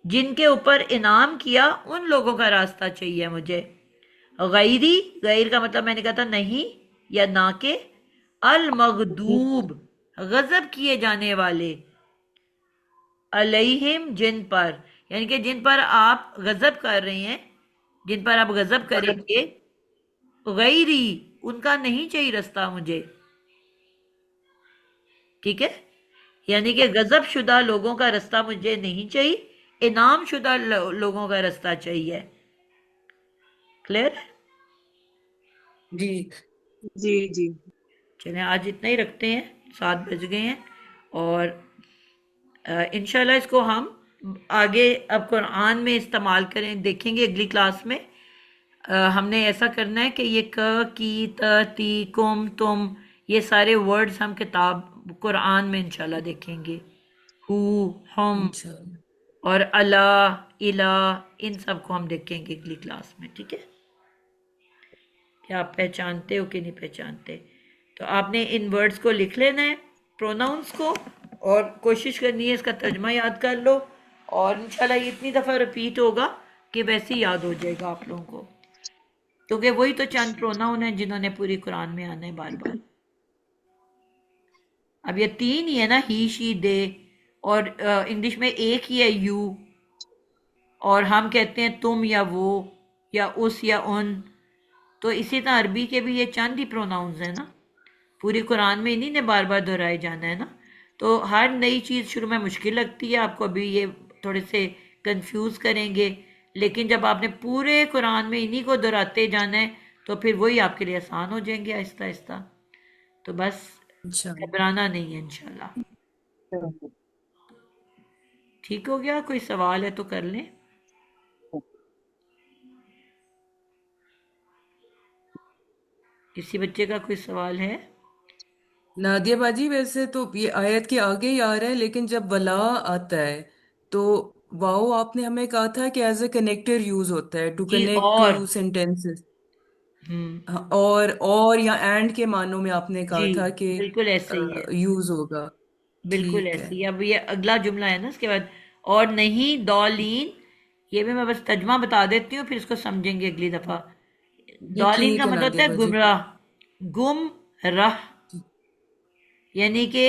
Speaker 1: जिनके ऊपर इनाम किया उन लोगों का रास्ता चाहिए मुझे। गैरी, गैर का मतलब मैंने कहा था नहीं या ना के। अल मगदूब गजब किए जाने वाले, अलैहिम जिन पर, यानी कि जिन पर आप गजब कर रहे हैं, जिन पर आप गजब करेंगे। गैरी उनका नहीं चाहिए रास्ता मुझे। ठीक है, यानी कि गजब शुदा लोगों का रास्ता मुझे नहीं चाहिए, इनाम शुदा लोगों का रास्ता चाहिए। क्लियर?
Speaker 6: जी।
Speaker 3: जी जी।
Speaker 1: चलें आज इतना ही रखते हैं, 7 बज गए हैं। और इंशाल्लाह इसको हम आगे अब कुरान में इस्तेमाल करें, देखेंगे अगली क्लास में। हमने ऐसा करना है कि ये क की त ती कुम तुम, ये सारे वर्ड्स हम किताब कुरान में इंशाल्लाह देखेंगे। हु, हम
Speaker 6: इंशाल्लाह।
Speaker 1: और अला, इला, इन सब को हम देखेंगे अगली क्लास में। ठीक है, क्या आप पहचानते हो कि नहीं पहचानते? तो आपने इन वर्ड्स को लिख लेना है, प्रोनाउंस को, और कोशिश करनी है इसका तर्जमा याद कर लो। और इंशाल्लाह ये इतनी दफ़ा रिपीट होगा कि वैसे ही याद हो जाएगा आप लोगों को। क्योंकि वही तो चंद प्रोनाउन हैं जिन्होंने पूरी कुरान में आना है बार बार। अब ये तीन ही है ना, ही शी दे, और इंग्लिश में एक ही है यू, और हम कहते हैं तुम या वो या उस या उन। तो इसी तरह अरबी के भी ये चंद ही प्रोनाउंस हैं ना, पूरी कुरान में इन्हीं ने बार बार दोहराए जाना है ना। तो हर नई चीज़ शुरू में मुश्किल लगती है आपको, अभी ये थोड़े से कंफ्यूज करेंगे, लेकिन जब आपने पूरे कुरान में इन्हीं को दोहराते जाना है तो फिर वही आपके लिए आसान हो जाएंगे आहिस्ता आहिस्ता। तो बस
Speaker 6: अच्छा।
Speaker 1: घबराना नहीं है इंशाल्लाह। ठीक हो गया? कोई सवाल है तो कर लें। किसी बच्चे का कोई सवाल है?
Speaker 6: नादिया बाजी, वैसे तो ये आयत के आगे ही आ रहा है, लेकिन जब वला आता है तो वाओ आपने हमें कहा था कि एज ए कनेक्टर यूज होता है, टू
Speaker 1: जी,
Speaker 6: कनेक्ट
Speaker 1: और
Speaker 6: टू सेंटेंसेस।
Speaker 1: हम्म,
Speaker 6: और या एंड के मानों में आपने
Speaker 1: जी
Speaker 6: कहा था कि
Speaker 1: बिल्कुल ऐसे ही है,
Speaker 6: यूज होगा।
Speaker 1: बिल्कुल
Speaker 6: ठीक है।
Speaker 1: ऐसे ही। अब ये अगला जुमला है ना इसके बाद, और नहीं दौलीन, ये भी मैं बस तर्जमा बता देती हूँ, फिर इसको समझेंगे अगली दफा।
Speaker 6: जी
Speaker 1: दौलीन
Speaker 6: ठीक
Speaker 1: का
Speaker 6: है
Speaker 1: मतलब होता
Speaker 6: नादिया
Speaker 1: है
Speaker 6: बाजी।
Speaker 1: गुमराह, गुम राह। यानी कि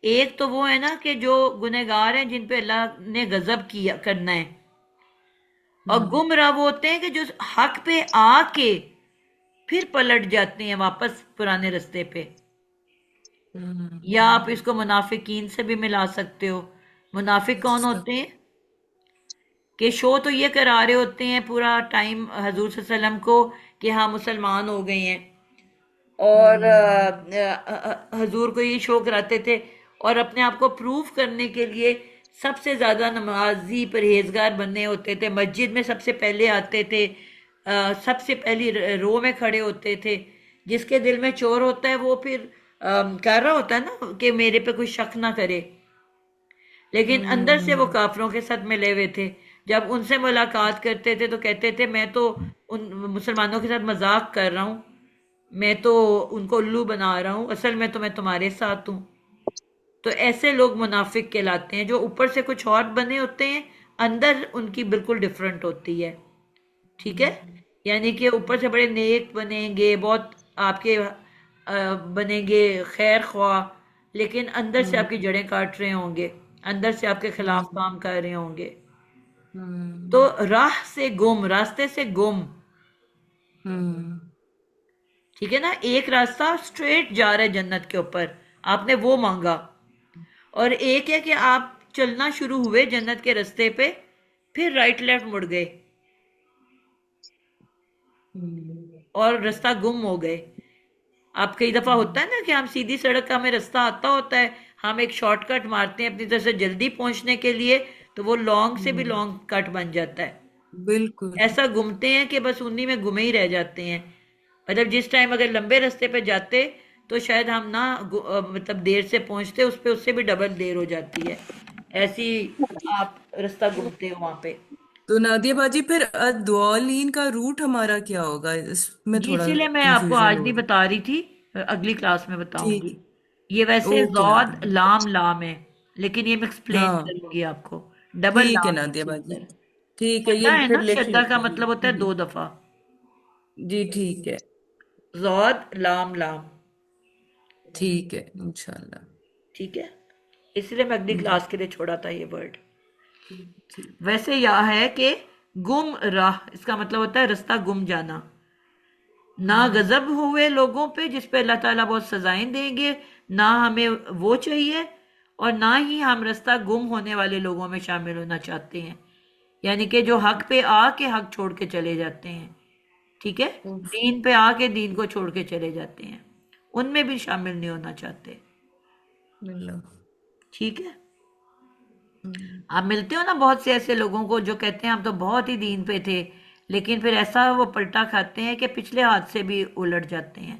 Speaker 1: एक तो वो है ना कि जो गुनहगार हैं जिन पे अल्लाह ने गजब किया करना है, और
Speaker 6: हम्म।
Speaker 1: गुमराह वो होते हैं कि जो हक पे आके फिर पलट जाते हैं वापस पुराने रास्ते पे। या आप इसको मुनाफिकीन से भी मिला सकते हो। मुनाफिक कौन
Speaker 6: अच्छा।
Speaker 1: होते हैं? कि शो तो ये करा रहे होते हैं पूरा टाइम हजूर सल्लल्लाहु अलैहि वसल्लम को कि हाँ मुसलमान हो गए हैं, और हजूर को ये शो कराते थे, और अपने आप को प्रूव करने के लिए सबसे ज़्यादा नमाजी परहेजगार बनने होते थे, मस्जिद में सबसे पहले आते थे, सबसे पहली रो में खड़े होते थे। जिसके दिल में चोर होता है वो फिर कर रहा होता है ना कि मेरे पे कोई शक ना करे, लेकिन अंदर से वो
Speaker 6: हम्म।
Speaker 1: काफिरों के साथ मिले हुए थे। जब उनसे मुलाकात करते थे तो कहते थे मैं तो उन मुसलमानों के साथ मजाक कर रहा हूँ, मैं तो उनको उल्लू बना रहा हूँ, असल में तो मैं तुम्हारे साथ हूँ। तो ऐसे लोग मुनाफिक कहलाते हैं, जो ऊपर से कुछ और बने होते हैं, अंदर उनकी बिल्कुल डिफरेंट होती है। ठीक है? यानी कि ऊपर से बड़े नेक बनेंगे, बहुत आपके बनेंगे खैर ख्वाह, लेकिन अंदर से
Speaker 6: हम्म।
Speaker 1: आपकी जड़ें काट रहे होंगे, अंदर से आपके खिलाफ
Speaker 6: हम्म।
Speaker 1: काम कर रहे होंगे। तो
Speaker 6: हम्म।
Speaker 1: राह से गुम, रास्ते से गुम।
Speaker 6: हम्म।
Speaker 1: ठीक है ना? एक रास्ता स्ट्रेट जा रहा है जन्नत के ऊपर, आपने वो मांगा, और एक है कि आप चलना शुरू हुए जन्नत के रास्ते पे, फिर राइट लेफ्ट मुड़ गए
Speaker 6: हम्म।
Speaker 1: और रास्ता गुम हो गए। आप कई दफा होता है ना कि हम सीधी सड़क का हमें रास्ता आता होता है, हम एक शॉर्टकट मारते हैं अपनी तरफ से जल्दी पहुंचने के लिए, तो वो लॉन्ग से भी
Speaker 6: हम्म।
Speaker 1: लॉन्ग कट बन जाता है।
Speaker 6: बिल्कुल।
Speaker 1: ऐसा घूमते हैं कि बस उन्हीं में घुमे ही रह जाते हैं। मतलब जिस टाइम अगर लंबे रास्ते पे जाते तो शायद हम ना मतलब देर से पहुंचते, उस पे उससे भी डबल देर हो जाती है। ऐसी आप रास्ता घूमते हो वहां पे।
Speaker 6: तो नादिया बाजी, फिर अद्वालीन का रूट हमारा क्या होगा? इसमें
Speaker 1: जी
Speaker 6: थोड़ा
Speaker 1: इसीलिए मैं आपको
Speaker 6: कंफ्यूजन
Speaker 1: आज
Speaker 6: हो
Speaker 1: नहीं
Speaker 6: रही।
Speaker 1: बता रही थी, अगली क्लास में
Speaker 6: ठीक
Speaker 1: बताऊंगी।
Speaker 6: है।
Speaker 1: ये वैसे
Speaker 6: ओके नादिया
Speaker 1: जौद
Speaker 6: बाजी।
Speaker 1: लाम लाम है, लेकिन ये मैं एक्सप्लेन
Speaker 6: हाँ
Speaker 1: करूंगी आपको। डबल
Speaker 6: ठीक है
Speaker 1: लाम है
Speaker 6: नादिया
Speaker 1: इसके
Speaker 6: बाजी।
Speaker 1: अंदर।
Speaker 6: ठीक है,
Speaker 1: शद्दा
Speaker 6: ये
Speaker 1: है
Speaker 6: फिर
Speaker 1: ना,
Speaker 6: लिख
Speaker 1: शद्दा का
Speaker 6: लेते हैं।
Speaker 1: मतलब होता है दो दफा।
Speaker 6: जी ठीक है।
Speaker 1: जौद लाम लाम।
Speaker 6: ठीक है इंशाल्लाह।
Speaker 1: ठीक है? इसलिए मैं अगली
Speaker 6: जी
Speaker 1: क्लास के लिए छोड़ा था ये वर्ड।
Speaker 6: ठीक।
Speaker 1: वैसे यह है कि गुम राह, इसका मतलब होता है रास्ता गुम जाना। ना
Speaker 6: हम्म।
Speaker 1: गजब हुए लोगों पे जिस पे अल्लाह ताला बहुत सजाएं देंगे, ना हमें वो चाहिए, और ना ही हम रास्ता गुम होने वाले लोगों में शामिल होना चाहते हैं। यानी कि जो हक पे आके हक छोड़ के चले जाते हैं। ठीक है? दीन पे आके दीन को छोड़ के चले जाते हैं, उनमें भी शामिल नहीं होना चाहते।
Speaker 6: बिल्कुल।
Speaker 1: ठीक है?
Speaker 6: हम्म।
Speaker 1: आप मिलते हो ना बहुत से ऐसे लोगों को जो कहते हैं हम तो बहुत ही दीन पे थे, लेकिन फिर ऐसा वो पलटा खाते हैं कि पिछले हाथ से भी उलट जाते हैं।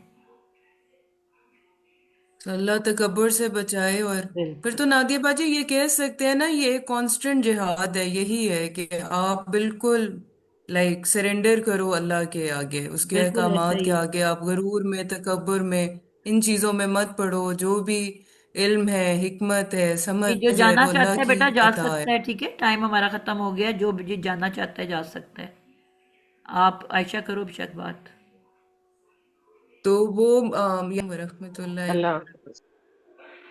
Speaker 6: तो अल्लाह तकब्बुर से बचाए। और फिर
Speaker 1: बिल्कुल,
Speaker 6: तो नादिया बाजी ये कह सकते हैं ना, ये कांस्टेंट जिहाद है, यही है कि आप बिल्कुल लाइक सरेंडर करो अल्लाह के आगे, उसके
Speaker 1: बिल्कुल ऐसा
Speaker 6: अहकामात
Speaker 1: ही
Speaker 6: के
Speaker 1: है।
Speaker 6: आगे। आप गरूर में, तकब्बुर में, इन चीजों में मत पड़ो। जो भी इल्म है, हिकमत है, समझ
Speaker 1: कि जो
Speaker 6: है,
Speaker 1: जाना
Speaker 6: वो अल्लाह
Speaker 1: चाहता है
Speaker 6: की
Speaker 1: बेटा जा
Speaker 6: अता है।
Speaker 1: सकता है। ठीक है, टाइम हमारा खत्म हो गया, जो भी जाना चाहता है जा सकता है। आप आयशा करो बेशक बात।
Speaker 6: तो वो या वरहमतुल्लाहि
Speaker 5: अल्लाह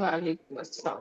Speaker 5: वालेकुम अस्सलाम।